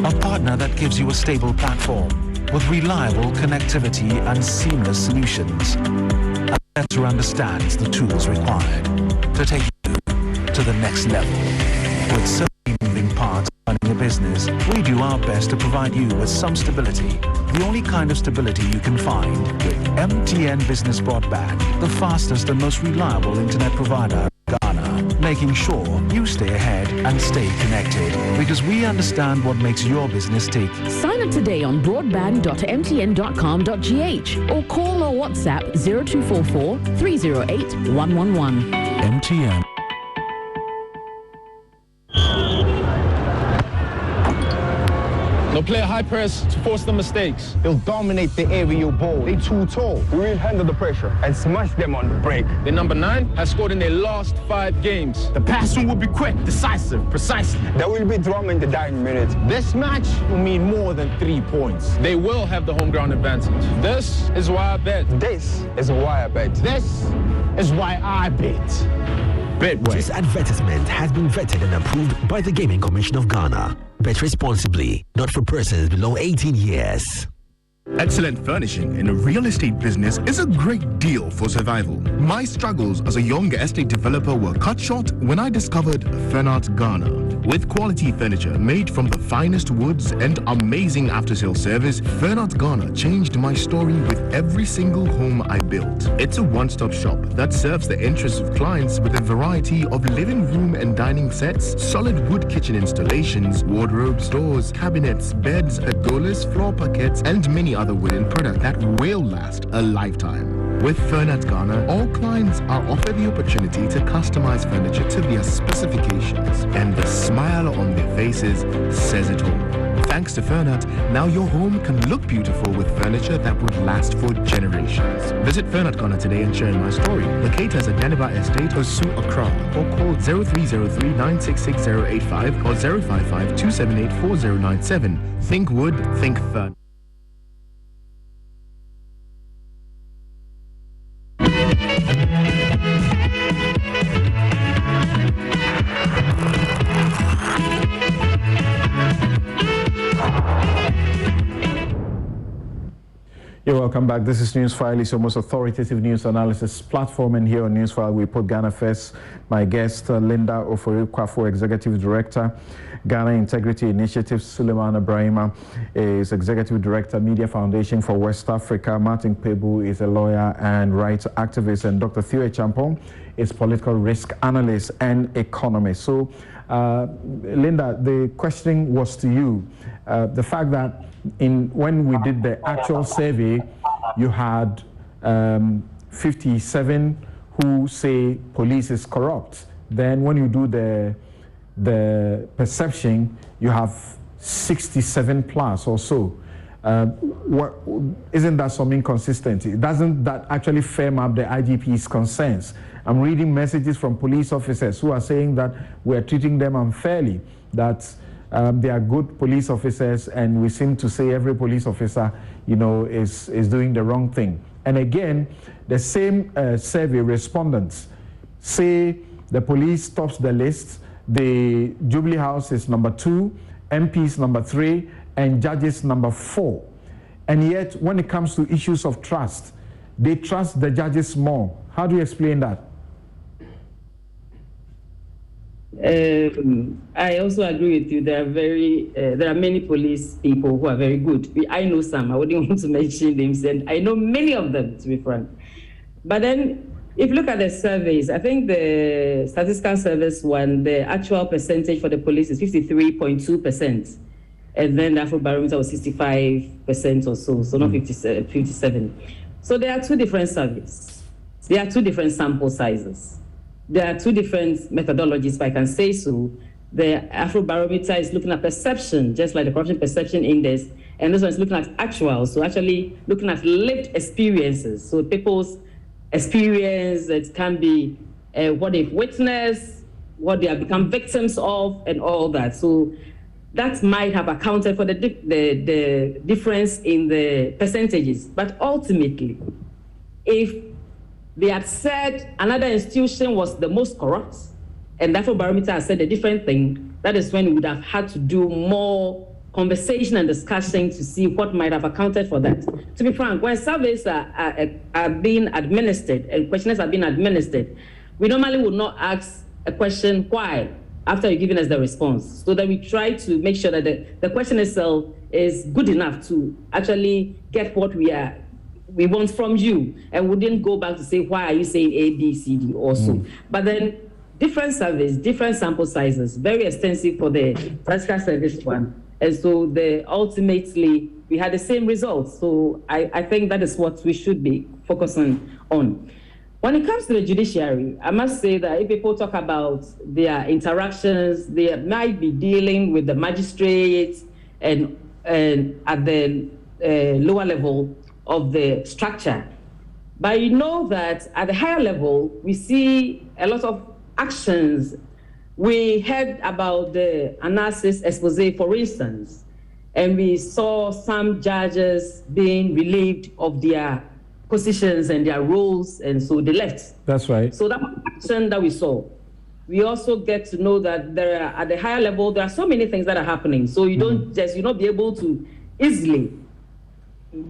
A partner that gives you a stable platform with reliable connectivity and seamless solutions. And better understands the tools required to take you to the next level. With so many moving parts running a business, we do our best to provide you with some stability. The only kind of stability you can find with MTN Business Broadband, the fastest and most reliable internet provider in Ghana, making sure you stay ahead and stay connected, because we understand what makes your business tick. Sign up today on broadband.mtn.com.gh or call or WhatsApp 0244 308 111. MTN. They'll play a high press to force the mistakes. They'll dominate the aerial ball. They too tall. We will handle the pressure and smash them on the break. The number 9 has scored in their last 5 games. The passing will be quick, decisive, precise. There will be drama in the dying minute. This match will mean more than 3 points. They will have the home ground advantage. This is why I bet. This is why I bet. This is why I bet. Betway. This advertisement has been vetted and approved by the Gaming Commission of Ghana. Bet responsibly, not for persons below 18 years. Excellent furnishing in a real estate business is a great deal for survival. My struggles as a young estate developer were cut short when I discovered Fernart Ghana. With quality furniture made from the finest woods and amazing after-sale service, Fernart Ghana changed my story with every single home I built. It's a one-stop shop that serves the interests of clients with a variety of living room and dining sets, solid wood kitchen installations, wardrobes, doors, cabinets, beds, pergolas, floor parquets, and many other wooden products that will last a lifetime. With Fernart Ghana, all clients are offered the opportunity to customize furniture to their specifications, and the smile on their faces says it all. Thanks to Fernart, now your home can look beautiful with furniture that would last for generations. Visit Fernart Ghana today and share my story. Locate us at Denver Estate, Osu, Accra, or call 0303-966-085 or 055-278-4097. Think wood, think Fernart. You're welcome back. This is Newsfile. It's your most authoritative news analysis platform, and here on Newsfile we put Ghana first. My guest, Linda Ofori-Kwafo, Executive Director, Ghana Integrity Initiative. Suleiman Ibrahima is Executive Director, Media Foundation for West Africa. Martin Pebu is a lawyer and rights activist, and Dr. Theo Champong is political risk analyst and economist. So, Linda, the question was to you. The fact that when we did the actual survey, you had 57 who say police is corrupt. Then when you do the perception, you have 67 plus or so. Isn't that some inconsistency? Doesn't that actually firm up the IGP's concerns? I'm reading messages from police officers who are saying that we're treating them unfairly, that they are good police officers, and we seem to say every police officer, is doing the wrong thing. And again, the same survey respondents say the police tops the list. The Jubilee House is number 2, MPs number 3, and judges number 4. And yet, when it comes to issues of trust, they trust the judges more. How do you explain that? I also agree with you. There are many police people who are very good. I know some. I wouldn't want to mention names, and I know many of them, to be frank. But then, if you look at the surveys, I think the Statistical Service one, the actual percentage for the police is 53.2%. And then the Afrobarometer was 65% or so not 57. So there are two different surveys. There are two different sample sizes. There are two different methodologies, if I can say so. The Afrobarometer is looking at perception, just like the Corruption Perception Index, and this one is looking at actuals, so actually looking at lived experiences. So people's experience, it can be what they've witnessed, what they have become victims of, and all that. So that might have accounted for the difference in the percentages. But ultimately, if they had said another institution was the most corrupt, and the Afrobarometer has said a different thing, that is when we would have had to do more conversation and discussion to see what might have accounted for that. To be frank, when surveys are being administered and questionnaires are being administered, we normally would not ask a question, why, after you've given us the response, so that we try to make sure that the question itself is good enough to actually get what we want from you, and we didn't go back to say, why are you saying A, B, C, D also? But then different surveys, different sample sizes, very extensive for the Statistical Service one. And so ultimately, we had the same results. So I think that is what we should be focusing on. When it comes to the judiciary, I must say that if people talk about their interactions, they might be dealing with the magistrates and at the lower level of the structure. But you know that at the higher level, we see a lot of actions. We heard about the analysis expose, for instance, and we saw some judges being relieved of their positions and their roles, and so they left. That's right. So that action that we saw. We also get to know that at the higher level, there are so many things that are happening. So you don't be able to easily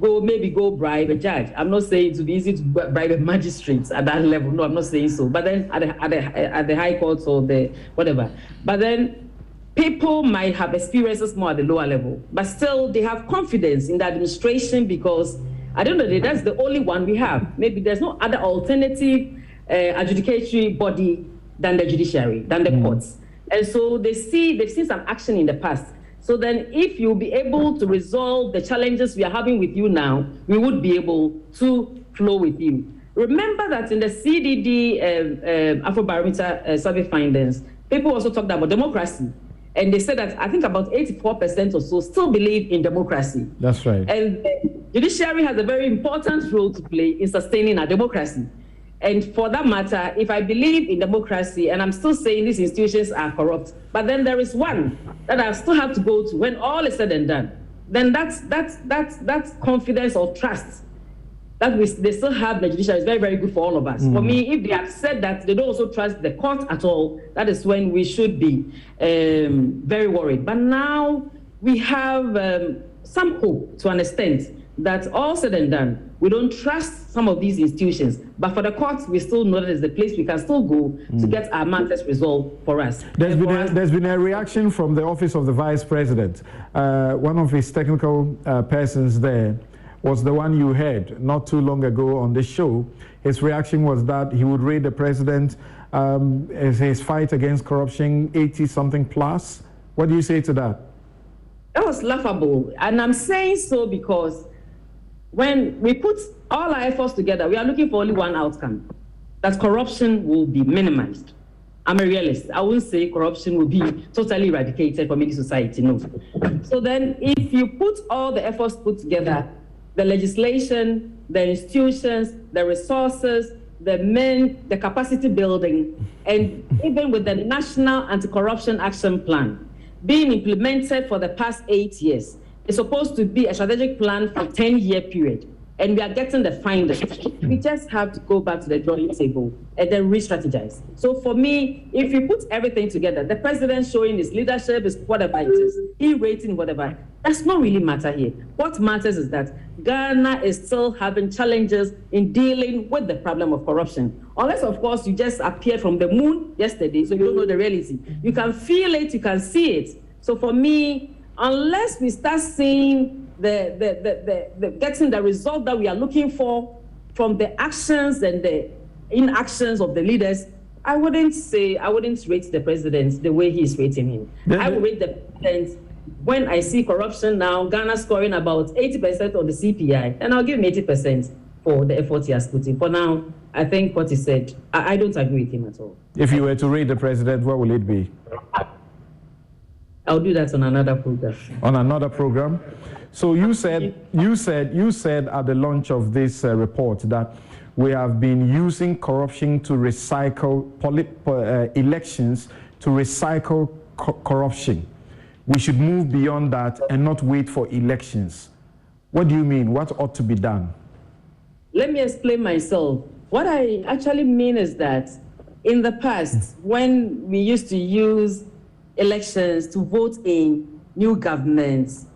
go bribe a judge. I'm not saying it would be easy to bribe a magistrate at that level. No, I'm not saying so. But then at the high courts or the whatever. But then people might have experiences more at the lower level, but still they have confidence in the administration because at the end of the day, that's the only one we have. Maybe there's no other alternative adjudicatory body than the judiciary, than the courts. And so they've seen some action in the past. So then if you'll be able to resolve the challenges we are having with you now, we would be able to flow with you. Remember that in the CDD Afrobarometer survey findings, people also talked about democracy. And they said that I think about 84% or so still believe in democracy. That's right. And the judiciary has a very important role to play in sustaining our democracy. And for that matter, if I believe in democracy, and I'm still saying these institutions are corrupt, but then there is one that I still have to go to when all is said and done, then that's confidence or trust that they still have the judiciary is very, very good for all of us. For me, if they have said that they don't also trust the court at all, that is when we should be very worried. But now we have some hope to an extent that all said and done, we don't trust some of these institutions, but for the courts, we still know that it's the place we can still go to get our matters resolved for us. There's been a reaction from the Office of the Vice President. One of his technical persons there was the one you heard not too long ago on the show. His reaction was that he would rate the president his fight against corruption 80-something plus. What do you say to that? That was laughable, and I'm saying so because when we put all our efforts together, we are looking for only one outcome, that corruption will be minimized. I'm a realist. I won't say corruption will be totally eradicated from any society, no. So then if you put all the efforts put together, the legislation, the institutions, the resources, the men, the capacity building, and even with the National Anti-Corruption Action Plan being implemented for the past 8 years, it's supposed to be a strategic plan for a 10-year period. and we are getting the findings. We just have to go back to the drawing table and then re-strategize. So for me, if you put everything together, the president showing his leadership is whatever it is, he rating whatever, that's not really matter here. What matters is that Ghana is still having challenges in dealing with the problem of corruption. Unless, of course, you just appeared from the moon yesterday, so you don't know the reality. You can feel it, you can see it. So for me, unless we start seeing getting the result that we are looking for from the actions and the inactions of the leaders, I wouldn't rate the president the way he's rating him. I would rate the president when I see corruption now, Ghana scoring about 80% on the CPI, and I'll give him 80% for the effort he has put in. For now, I think what he said, I don't agree with him at all. If you were to rate the president, what will it be? I'll do that on another program. On another program? So you said at the launch of this report that we have been using corruption to recycle elections, to recycle corruption. We should move beyond that and not wait for elections. What do you mean? What ought to be done? Let me explain myself. What I actually mean is that in the past, when we used to use elections to vote in new governments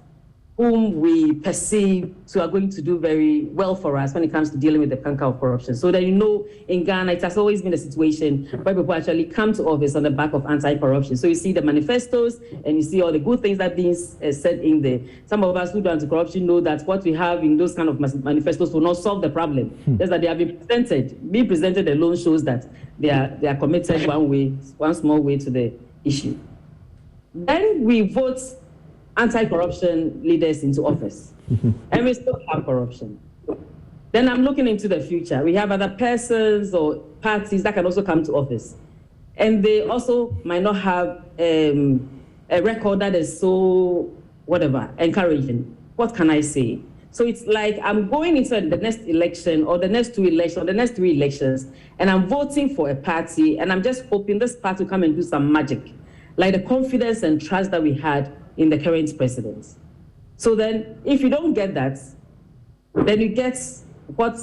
whom we perceive to are going to do very well for us when it comes to dealing with the canker of corruption. So that in Ghana, it has always been a situation where people actually come to office on the back of anti-corruption. So you see the manifestos and you see all the good things that are being said in there. Some of us who do anti-corruption know that what we have in those kind of manifestos will not solve the problem. Just that they have been presented. Being presented alone shows that they are committed one small way to the issue. Then we vote anti-corruption leaders into office, and we still have corruption. Then I'm looking into the future. We have other persons or parties that can also come to office, and they also might not have a record that is so encouraging. What can I say? So it's like I'm going into the next election or the next 2 elections or the next 3 elections, and I'm voting for a party, and I'm just hoping this party will come and do some magic, like the confidence and trust that we had in the current president. So then, if you don't get that, then you get what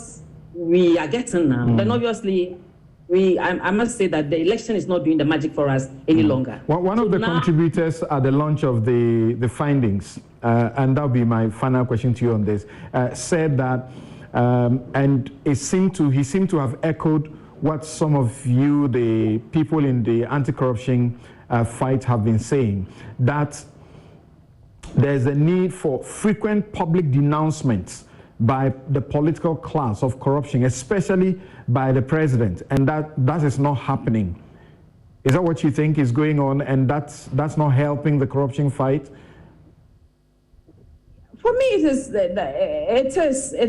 we are getting now. Then obviously, I must say that the election is not doing the magic for us any longer. One of the contributors at the launch of the findings, and that'll be my final question to you on this, said that, and he seemed to have echoed what some of you, the people in the anti-corruption fight, have been saying, that there's a need for frequent public denouncements by the political class of corruption, especially by the president, and that is not happening. Is that what you think is going on, and that's not helping the corruption fight? For me, it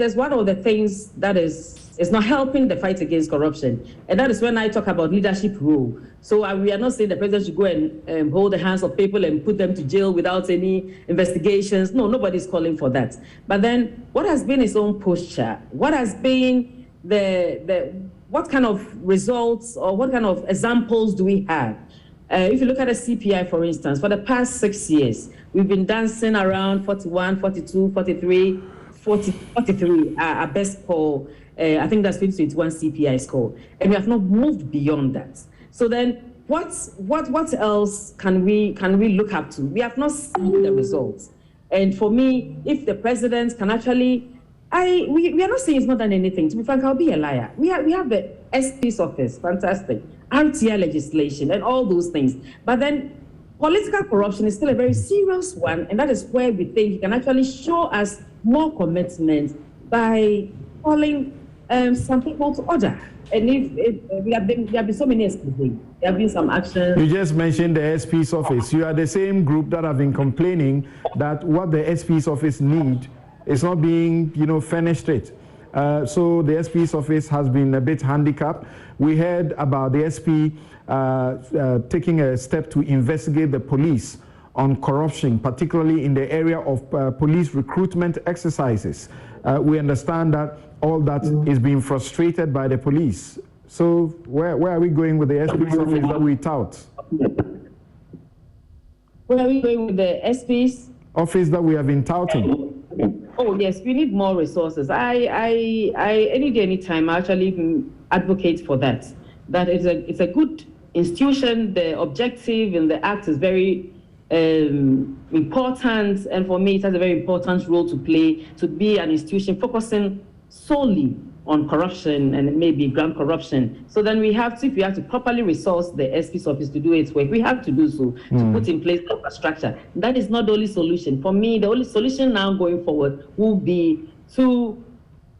is one of the things that is not helping the fight against corruption, and that is when I talk about leadership role. So we are not saying the president should go and hold the hands of people and put them to jail without any investigations. No, nobody's calling for that. But then, what has been his own posture? What has been what kind of results or what kind of examples do we have? If you look at the CPI, for instance, for the past 6 years, we've been dancing around 41, 42, 43, 43, our best score. I think that's 2021 CPI score. And we have not moved beyond that. So then what else can we look up to? We have not seen the results. And for me, if the president can actually, we are not saying he's not done anything. To be frank, I'll be a liar. We have the SP's office, fantastic, RTI legislation and all those things. But then political corruption is still a very serious one, and that is where we think he can actually show us more commitment by calling some people to order. And there have been so many SPs, there have been some actions. You just mentioned the SP's office. You are the same group that have been complaining that what the SP's office need is not being, furnished it. So the SP's office has been a bit handicapped. We heard about the SP taking a step to investigate the police on corruption, particularly in the area of police recruitment exercises. We understand that all that is being frustrated by the police. So where are we going with the SP's office that we tout? Where are we going with the SP's? Office that we have been touting. Oh yes, we need more resources. Any day, any time, I actually advocate for that. That it's a good institution. The objective in the act is very important, and for me, it has a very important role to play. To be an institution focusing solely on corruption and maybe grand corruption. So then if we have to properly resource the SP's office to do its work, we have to do so, to put in place infrastructure. That is not the only solution. For me, the only solution now going forward will be to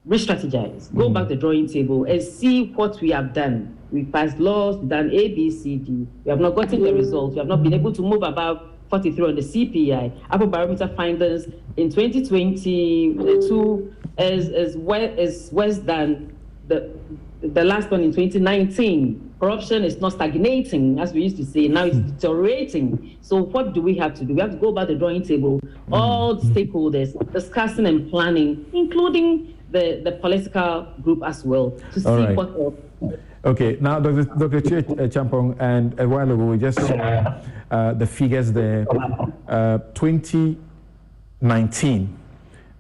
re-strategize, go back to the drawing table and see what we have done. We passed laws, we've done A, B, C, D. We have not gotten the results. We have not been able to move about 43 on the CPI. Afrobarometer findings in 2022 is worse than the last one in 2019. Corruption is not stagnating, as we used to say. Now it's deteriorating. So what do we have to do? We have to go back to the drawing table, all stakeholders discussing and planning, including the political group as well, to see what else. Okay, now Dr. Champong, and a while ago we just saw the figures there. 2019,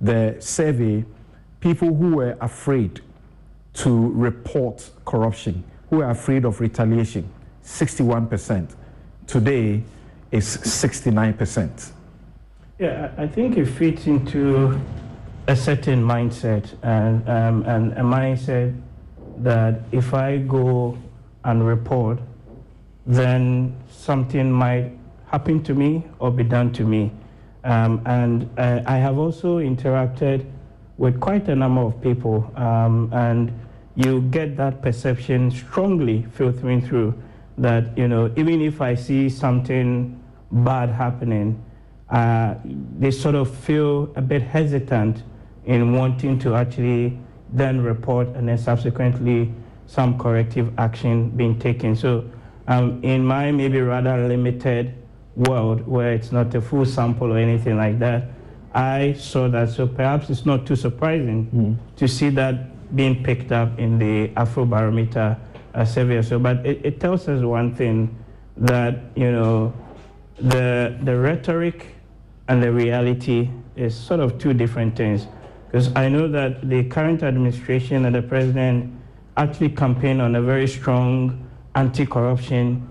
the survey, people who were afraid to report corruption, who were afraid of retaliation, 61%. Today is 69%. Yeah, I think it fits into a certain mindset, and a mindset that if I go and report, then something might happen to me or be done to me. And I have also interacted with quite a number of people, and you get that perception strongly filtering through that, even if I see something bad happening, they sort of feel a bit hesitant in wanting to actually then report and then subsequently some corrective action being taken. So in my maybe rather limited world where it's not a full sample or anything like that, I saw that. So perhaps it's not too surprising to see that being picked up in the Afrobarometer survey. So, but it tells us one thing, that the rhetoric and the reality is sort of two different things. Because I know that the current administration and the president actually campaign on a very strong anti-corruption,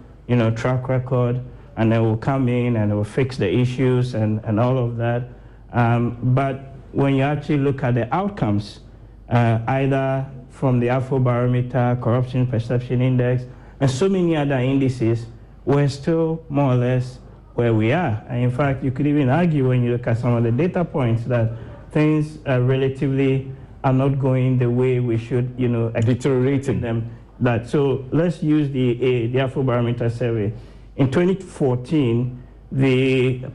track record, and they will come in and they will fix the issues and all of that. But when you actually look at the outcomes, either from the Afrobarometer, Corruption Perception Index, and so many other indices, we're still more or less where we are. And in fact, you could even argue when you look at some of the data points that things relatively are not going the way we should, deteriorating them. So let's use the Afrobarometer survey. In 2014, the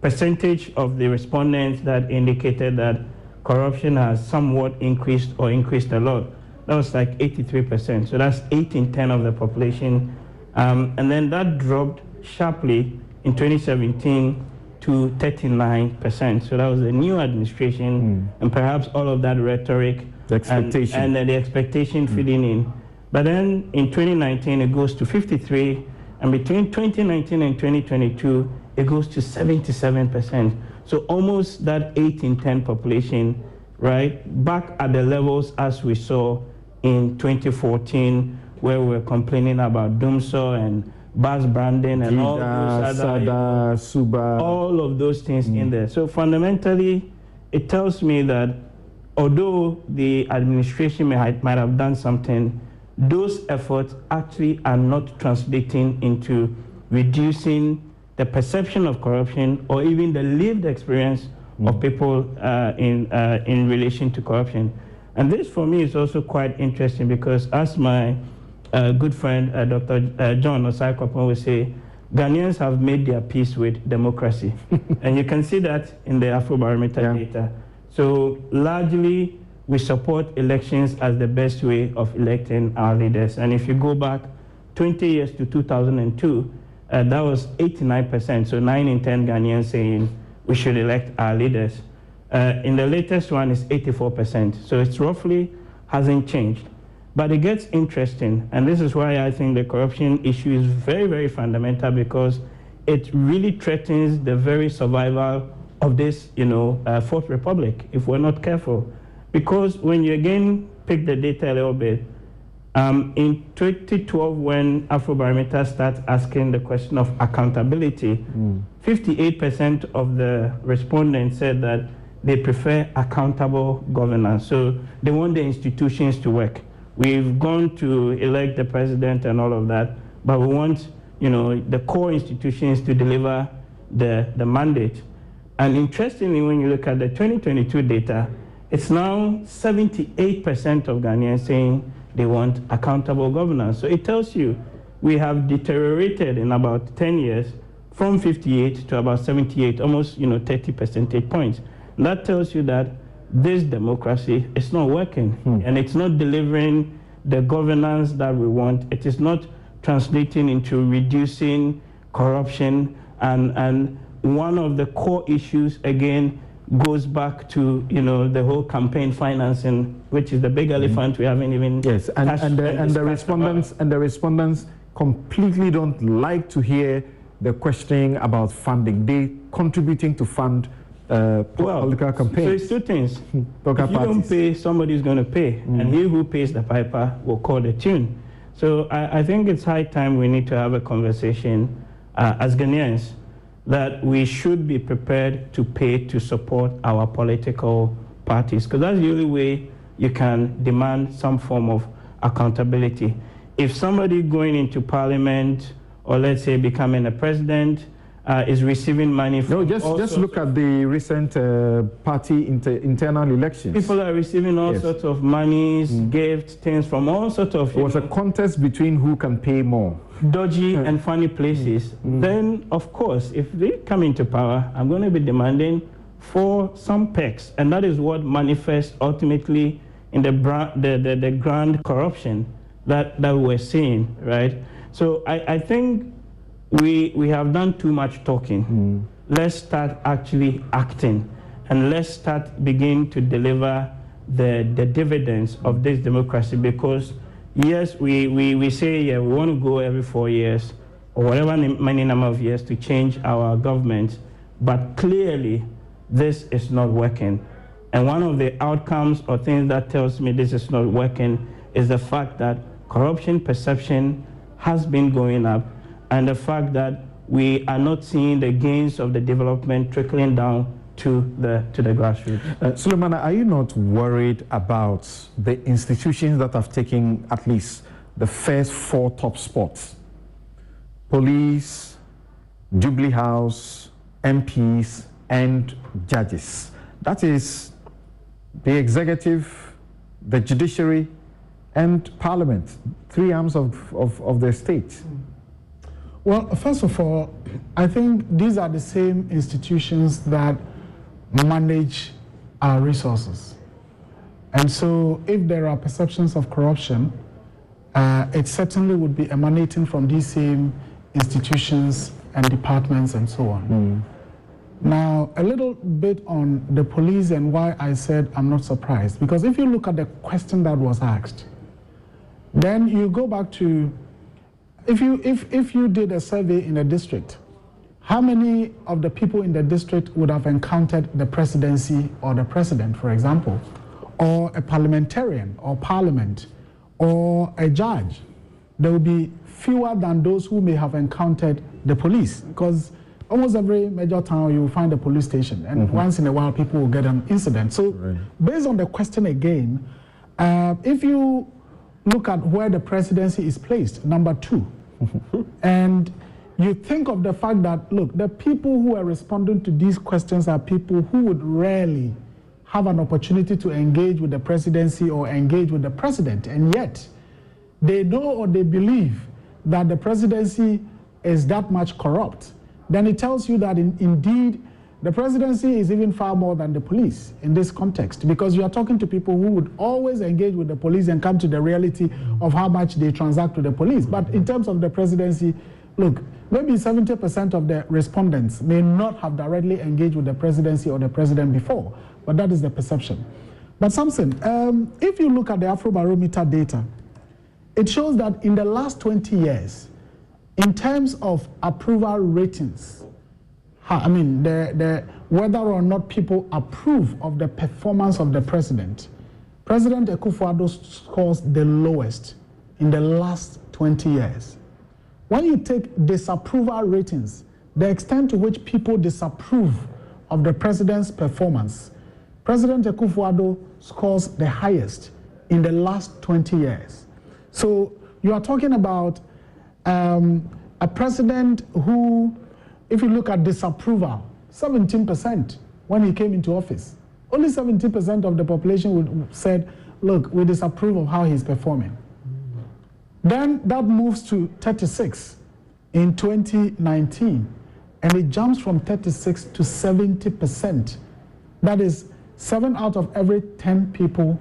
percentage of the respondents that indicated that corruption has somewhat increased or increased a lot, that was like 83%. So that's 8 in 10 of the population. And then that dropped sharply in 2017 to 39%. So that was the new administration, and perhaps all of that rhetoric, the expectation, and the expectation feeding in. But then in 2019, it goes to 53, and between 2019 and 2022, it goes to 77%. So almost that 8 in 10 population, right, back at the levels as we saw in 2014, where we were complaining about Doomsaw and bus branding and all those other, Suba, all of those things in there. So fundamentally, it tells me that although the administration might have done something, those efforts actually are not translating into reducing the perception of corruption or even the lived experience of people in relation to corruption. And this, for me, is also quite interesting because, as my good friend Dr. John Osai-Kwapon would say, Ghanaians have made their peace with democracy. And you can see that in the Afrobarometer data. So largely, we support elections as the best way of electing our leaders. And if you go back 20 years to 2002, that was 89%. So 9 in 10 Ghanaians saying we should elect our leaders. In the latest one is 84%. So it's roughly hasn't changed. But it gets interesting, and this is why I think the corruption issue is very, very fundamental, because it really threatens the very survival of this, Fourth Republic, if we're not careful. Because when you again pick the data a little bit, in 2012, when Afrobarometer started asking the question of accountability, 58% of the respondents said that they prefer accountable governance. So they want the institutions to work. We've gone to elect the president and all of that, but we want, the core institutions to deliver the mandate. And interestingly, when you look at the 2022 data, it's now 78% of Ghanaians saying they want accountable governance. So it tells you we have deteriorated in about 10 years from 58 to about 78, almost 30 percentage points. And that tells you that this democracy is not working and it's not delivering the governance that we want. It is not translating into reducing corruption, and one of the core issues again goes back to the whole campaign financing, which is the big elephant we haven't even and the respondents completely don't like to hear the questioning about funding. They contributing to fund political campaigns. So it's two things. If you don't pay, somebody's going to pay, and he who pays the piper will call the tune. So I think it's high time we need to have a conversation as Ghanaians that we should be prepared to pay to support our political parties, because that's the only way you can demand some form of accountability. If somebody going into parliament, or let's say becoming a president, is receiving money from... No, just look at the recent party internal elections. People are receiving all sorts of monies, gifts, things from all sorts of... It was a contest between who can pay more. Dodgy and funny places. Then, of course, if they come into power, I'm going to be demanding for some perks. And that is what manifests ultimately in the grand corruption that we're seeing, right? So I think we have done too much talking. Let's start actually acting, and let's begin to deliver the dividends of this democracy, because yes, we say we want to go every 4 years or whatever many number of years to change our government, but clearly this is not working. And one of the outcomes or things that tells me this is not working is the fact that corruption perception has been going up, and the fact that we are not seeing the gains of the development trickling down to the grassroots. Suleiman, are you not worried about the institutions that have taken at least the first 4 top spots? Police, Jubilee House, MPs, and judges. That is the executive, the judiciary, and parliament, 3 arms of the state. Well, first of all, I think these are the same institutions that manage our resources. And so if there are perceptions of corruption, it certainly would be emanating from these same institutions and departments and so on. Now, a little bit on the police and why I said I'm not surprised. Because if you look at the question that was asked, then you go back to, if you did a survey in a district, how many of the people in the district would have encountered the presidency or the president, for example, or a parliamentarian or parliament or a judge? There will be fewer than those who may have encountered the police, because almost every major town you will find a police station, and once in a while people will get an incident. So based on the question again, if you look at where the presidency is placed, number 2, and you think of the fact that, look, the people who are responding to these questions are people who would rarely have an opportunity to engage with the presidency or engage with the president, and yet they know or they believe that the presidency is that much corrupt, then it tells you that indeed the presidency is even far more than the police in this context, because you are talking to people who would always engage with the police and come to the reality of how much they transact with the police. But in terms of the presidency, look, maybe 70% of the respondents may not have directly engaged with the presidency or the president before, but that is the perception. But Samson, if you look at the Afrobarometer data, it shows that in the last 20 years, in terms of approval ratings, I mean, whether or not people approve of the performance of the president, President Akufo-Addo scores the lowest in the last 20 years. When you take disapproval ratings, the extent to which people disapprove of the president's performance, President Akufo-Addo scores the highest in the last 20 years. So you are talking about a president who, if you look at disapproval, 17% when he came into office. Only 70% of the population said, look, we disapprove of how he's performing. Then that moves to 36 in 2019, and it jumps from 36 to 70%. That is 7 out of every 10 people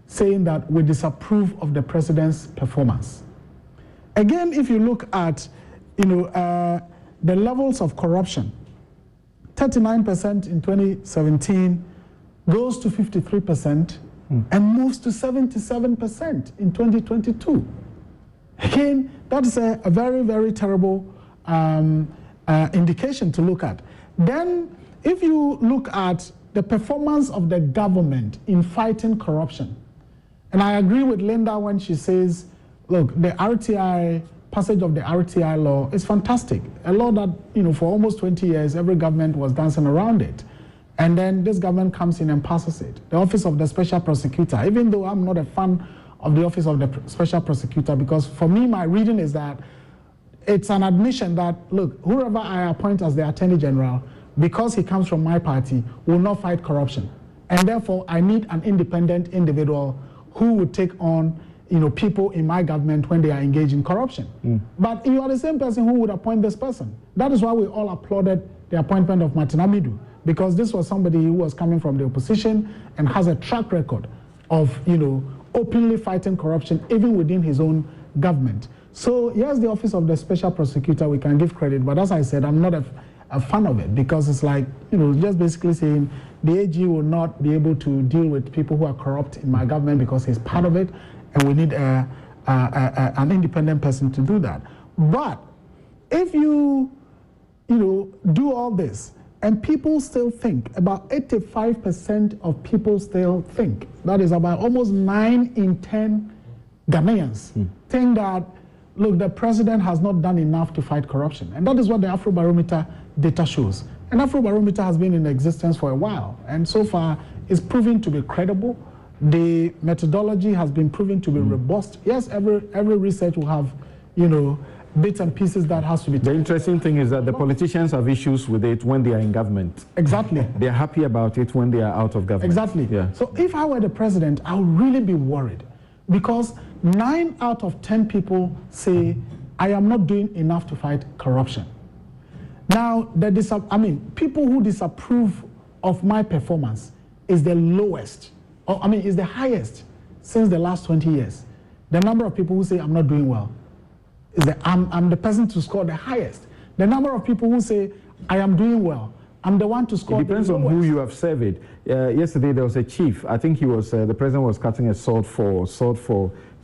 saying that we disapprove of the president's performance. Again, if you look at the levels of corruption, 39% in 2017 goes to 53% and moves to 77% in 2022. Again, that's a very, very terrible indication to look at. Then, if you look at the performance of the government in fighting corruption, and I agree with Linda when she says, look, the RTI, passage of the RTI law is fantastic. A law that, for almost 20 years, every government was dancing around it. And then this government comes in and passes it. The Office of the Special Prosecutor, even though I'm not a fan of the Office of the Special Prosecutor, because for me, my reading is that it's an admission that, look, whoever I appoint as the Attorney General, because he comes from my party, will not fight corruption. And therefore, I need an independent individual who would take on people in my government when they are engaged in corruption. But you are the same person who would appoint this person. That is why we all applauded the appointment of Martin Amidu, because this was somebody who was coming from the opposition and has a track record of, openly fighting corruption even within his own government. So yes, the Office of the Special Prosecutor, we can give credit, but as I said, I'm not a fan of it, because it's like, just basically saying the AG will not be able to deal with people who are corrupt in my government because he's part of it, and we need an independent person to do that. But if you do all this, and people still think, about 85% of people still think, that is about almost 9 in 10 Ghanaians think that, look, the president has not done enough to fight corruption. And that is what the Afrobarometer data shows. And Afrobarometer has been in existence for a while, and so far is proving to be credible. The methodology has been proven to be robust. Yes, every research will have, bits and pieces that has to be. The interesting thing is that the politicians have issues with it when they are in government. Exactly. They are happy about it when they are out of government. Exactly. Yeah. So if I were the president, I would really be worried, because 9 out of 10 people say, I am not doing enough to fight corruption. Now, people who disapprove of my performance is the lowest, is the highest since the last 20 years. The number of people who say I'm not doing well is I'm the person to score the highest. The number of people who say I am doing well, I'm the one to score. It depends on who you have surveyed. Yesterday there was a chief. I think he was the president was cutting a sword for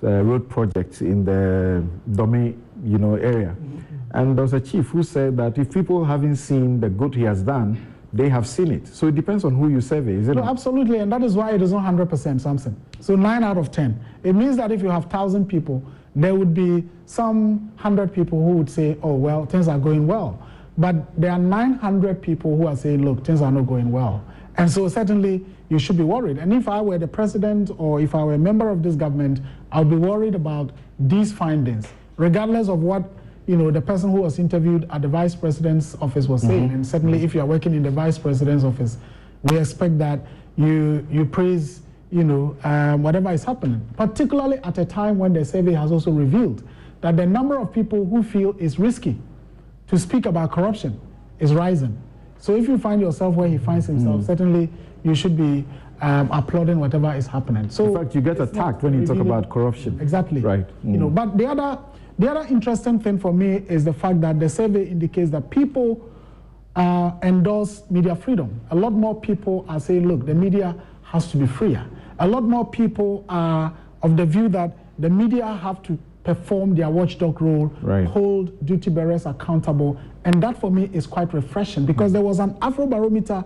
road projects in the Dome, area, and there was a chief who said that if people haven't seen the good he has done, they have seen it. So it depends on who you survey, isn't it? Absolutely, and that is why it is not 100%, Samson. So 9 out of 10. It means that if you have 1,000 people, there would be some 100 people who would say, oh, well, things are going well. But there are 900 people who are saying, look, things are not going well. And so certainly you should be worried. And if I were the president or if I were a member of this government, I would be worried about these findings, regardless of what the person who was interviewed at the vice president's office was saying. And certainly if you are working in the vice president's office, we expect that you praise whatever is happening, particularly at a time when the survey has also revealed that the number of people who feel it's risky to speak about corruption is rising. So if you find yourself where he finds himself, certainly you should be applauding whatever is happening. So in fact, you get attacked when you talk about corruption. Exactly. Right. But the other interesting thing for me is the fact that the survey indicates that people endorse media freedom. A lot more people are saying, look, the media has to be freer. A lot more people are of the view that the media have to perform their watchdog role, hold duty bearers accountable, and that for me is quite refreshing, because there was an Afrobarometer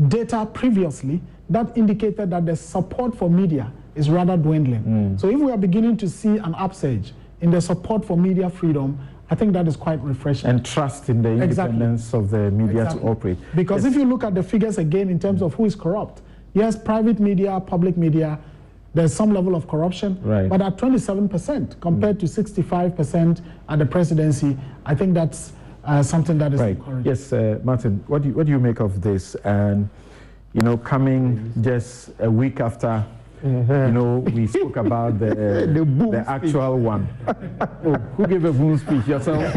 data previously that indicated that the support for media is rather dwindling. So if we are beginning to see an upsurge in the support for media freedom, I think that is quite refreshing. And trust in the independence of the media to operate. Because if you look at the figures again in terms of who is corrupt, yes, private media, public media, there's some level of corruption, but at 27% compared to 65% at the presidency, I think that's something that is encouraging. Yes, Martin, what do you make of this? And, you know, coming just a week after, you know, we spoke about the actual one. Oh, who gave a boom speech? Yourself?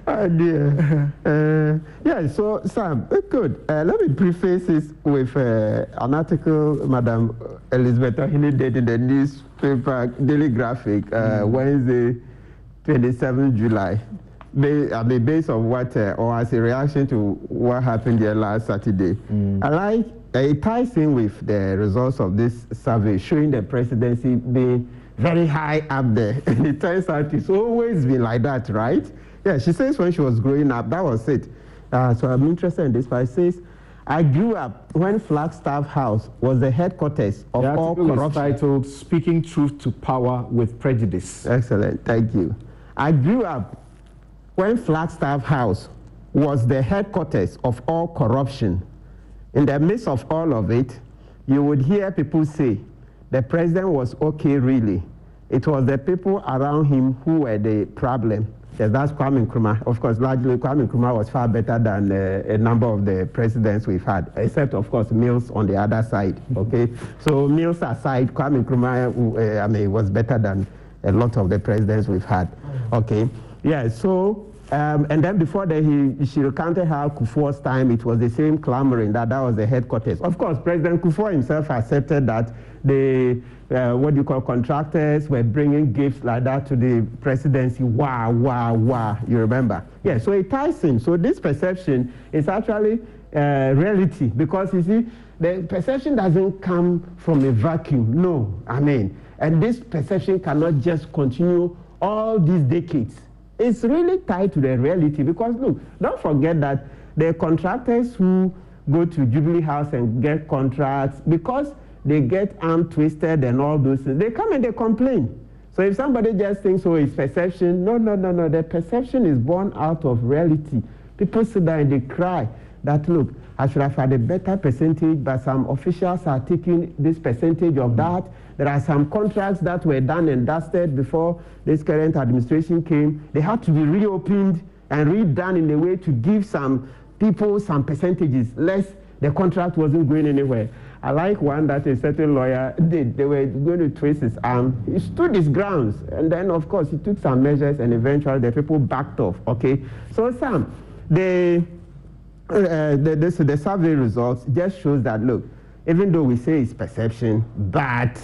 Oh dear. Yeah, so Sam, good. Let me preface this with an article Madam Elizabeth Ohini did in the newspaper Daily Graphic, Wednesday, 27 July. Based on what, or as a reaction to what happened there last Saturday. I like, it ties in with the results of this survey showing the presidency being very high up there. And it turns out it's always been like that, right? Yeah, she says when she was growing up, that was it. So I'm interested in this, but it says, I grew up when Flagstaff House was the headquarters of all corruption. Is titled Speaking Truth to Power with Prejudice. Excellent, thank you. I grew up when Flagstaff House was the headquarters of all corruption. In the midst of all of it, you would hear people say, the president was okay, really. It was the people around him who were the problem. Yes, that's Kwame Nkrumah. Of course, largely Kwame Nkrumah was far better than a number of the presidents we've had, except, of course, Mills on the other side, okay? So Mills aside, Kwame Nkrumah, was better than a lot of the presidents we've had, okay? Yeah, so, and then before that, she recounted how Kufuor's time, it was the same clamoring that was the headquarters. Of course, President Kufuor himself accepted that the, contractors were bringing gifts like that to the presidency. Wow, wow, wow, you remember? Yeah, so it ties in. So this perception is actually reality, because you see, the perception doesn't come from a vacuum, no, and this perception cannot just continue all these decades. It's really tied to the reality, because look, don't forget that the contractors who go to Jubilee House and get contracts, because they get arm twisted and all those things, they come and they complain. So if somebody just thinks, oh, it's perception, no, the perception is born out of reality. People sit there and they cry that, look, I should have had a better percentage, but some officials are taking this percentage of that. There are some contracts that were done and dusted before this current administration came. They had to be reopened and redone in a way to give some people some percentages, less the contract wasn't going anywhere. I like one that a certain lawyer did. They were going to twist his arm. He stood his grounds. And then, of course, he took some measures, and eventually the people backed off, okay? So, Sam, the survey results just shows that, look, even though we say it's perception, but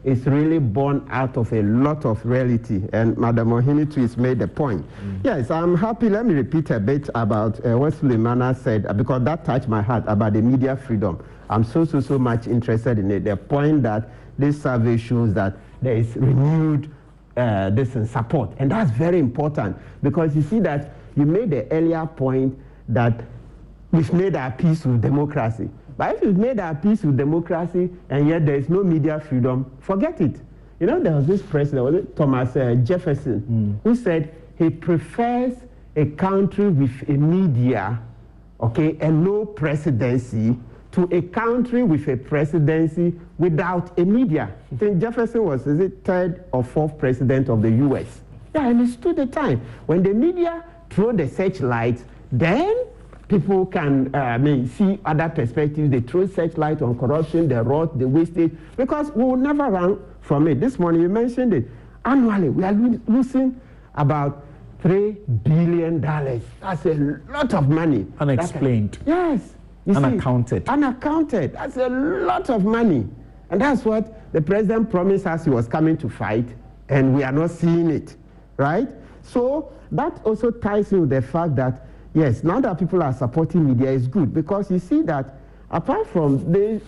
it's really born out of a lot of reality. And Madam Ohini too has made the point. Yes, I'm happy. Let me repeat a bit about what Suleimana said, because that touched my heart about the media freedom. I'm so much interested in it. The point that this survey shows that there is renewed support. And that's very important, because you see that you made the earlier point that we've made our peace with democracy. But if you've made our peace with democracy and yet there is no media freedom, forget it. You know, there was this president, Thomas Jefferson, who said he prefers a country with a media, okay, and no presidency, to a country with a presidency without a media. I think Jefferson was, third or fourth president of the US. Yeah, and it stood the time. When the media throw the searchlight, then people can see other perspectives. They throw searchlight on corruption, the rot, the wastage, because we will never run from it. This morning you mentioned it. Annually, we are losing about $3 billion. That's a lot of money. Unexplained. Yes. Unaccounted. Unaccounted. That's a lot of money. And that's what the president promised us he was coming to fight, and we are not seeing it, right? So that also ties in with the fact that, yes, now that people are supporting media is good, because you see that apart from they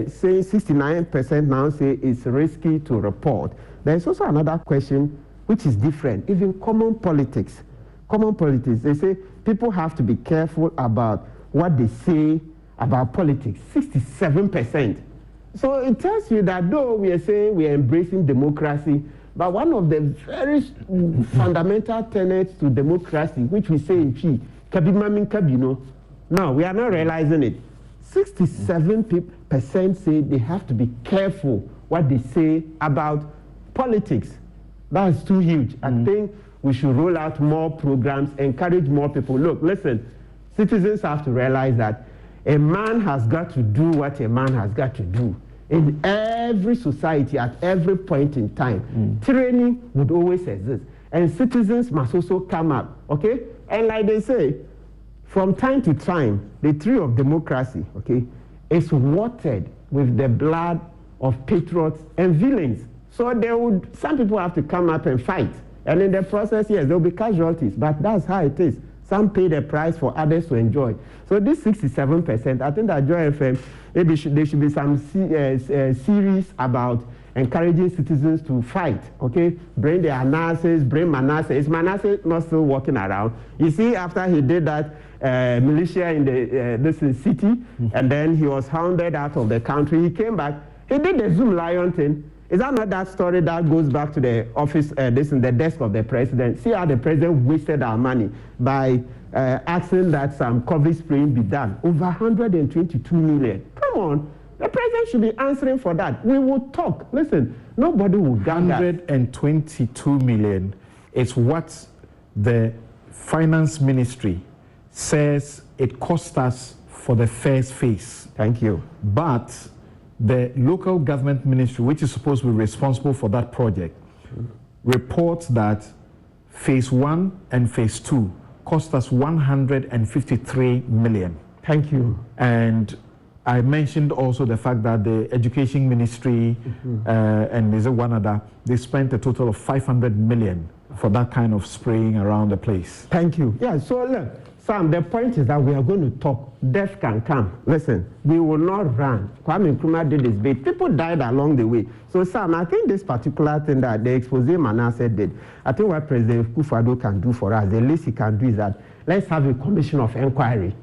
say 69% now say it's risky to report, there's also another question which is different. Even common politics, they say people have to be careful about what they say about politics. 67%. So it tells you that though we are saying we are embracing democracy, but one of the very fundamental tenets to democracy, which we say in Chi, kabimamin kabino, no, we are not realizing it. 67% say they have to be careful what they say about politics. That's too huge. I think we should roll out more programs, encourage more people. Look, listen, citizens have to realize that a man has got to do what a man has got to do. In every society, at every point in time, training would always exist. And citizens must also come up, okay? And like they say, from time to time, the tree of democracy, okay, is watered with the blood of patriots and villains. So some people have to come up and fight. And in the process, yes, there will be casualties, but that's how it is. Some pay the price for others to enjoy. So this 67%, I think that Joy FM, maybe there should be some series about encouraging citizens to fight, okay? Bring the analysis, bring Manasseh. Is Manasseh not still walking around? You see, after he did that militia in this city, and then he was hounded out of the country, he came back, he did the Zoom Lion thing. Is that not that story that goes back to the office, in the desk of the president? See how the president wasted our money by asking that some COVID spraying be done. Over 122 million. Come on. The president should be answering for that. We will talk. Listen, nobody will gather. 122 million is what the finance ministry says it cost us for the first phase. Thank you. But the local government ministry, which is supposed to be responsible for that project, reports that phase 1 and phase 2 cost us 153 million. Thank you. And I mentioned also the fact that the education ministry and there's one other, they spent a total of 500 million for that kind of spraying around the place. Thank you. Yeah, so look, Sam, the point is that we are going to talk. Death can come. Listen, we will not run. Kwame Nkrumah did his bit. People died along the way. So, Sam, I think this particular thing that the expose Manasseh did, I think what President Kufuor can do for us, the least he can do is that let's have a commission of inquiry.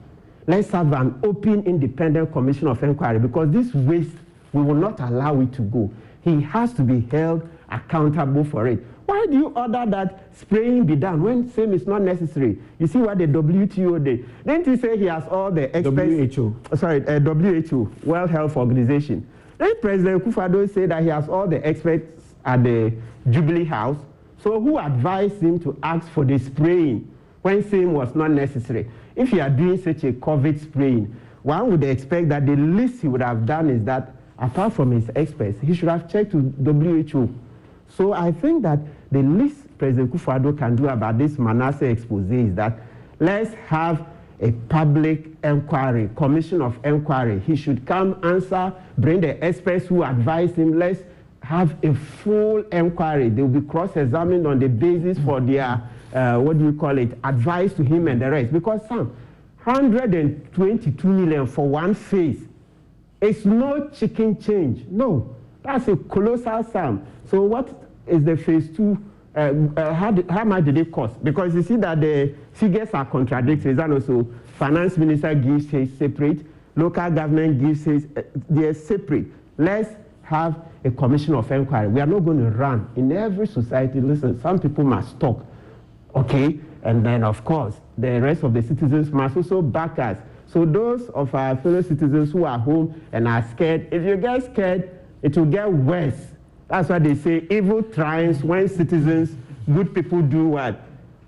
Let's have an open, independent commission of inquiry, because this waste, we will not allow it to go. He has to be held accountable for it. Why do you order that spraying be done when same is not necessary? You see what the WTO did. Didn't he say he has all the experts? WHO, World Health Organization. Then President Kufuor said that he has all the experts at the Jubilee House. So who advised him to ask for the spraying when same was not necessary? If you are doing such a COVID spraying, one would expect that the least he would have done is that, apart from his experts, he should have checked with WHO. So I think that the least President Kufuor can do about this Manasseh expose is that let's have a public inquiry, commission of inquiry. He should come, answer, bring the experts who advise him. Let's have a full inquiry. They will be cross-examined on the basis for their, advice to him and the rest. Because some 122 million for one phase, it's no chicken change. No, that's a colossal sum. So what is the phase 2? How much did it cost? Because you see that the figures are contradictory. And also, finance minister gives his separate, local government gives his, they're separate. Let's have a commission of inquiry. We are not going to run. In every society, listen, some people must talk, okay? And then, of course, the rest of the citizens must also back us. So those of our fellow citizens who are home and are scared, if you get scared, it will get worse. That's why they say evil triumphs when citizens, good people do what?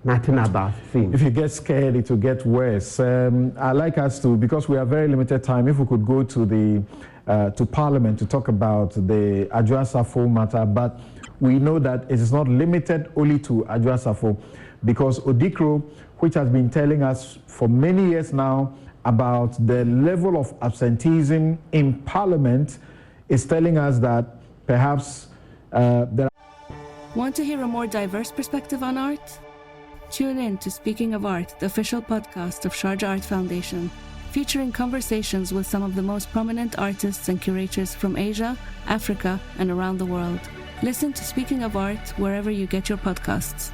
Nothing about things. If you get scared, it will get worse. I'd like us to, because we have very limited time, if we could go to the to Parliament to talk about the Adwoa Safo matter, but we know that it is not limited only to Adwoa Safo, because Odikro, which has been telling us for many years now about the level of absenteeism in Parliament, is telling us that perhaps there are... Want to hear a more diverse perspective on art? Tune in to Speaking of Art, the official podcast of Sharjah Art Foundation, featuring conversations with some of the most prominent artists and curators from Asia, Africa, and around the world. Listen to Speaking of Art wherever you get your podcasts.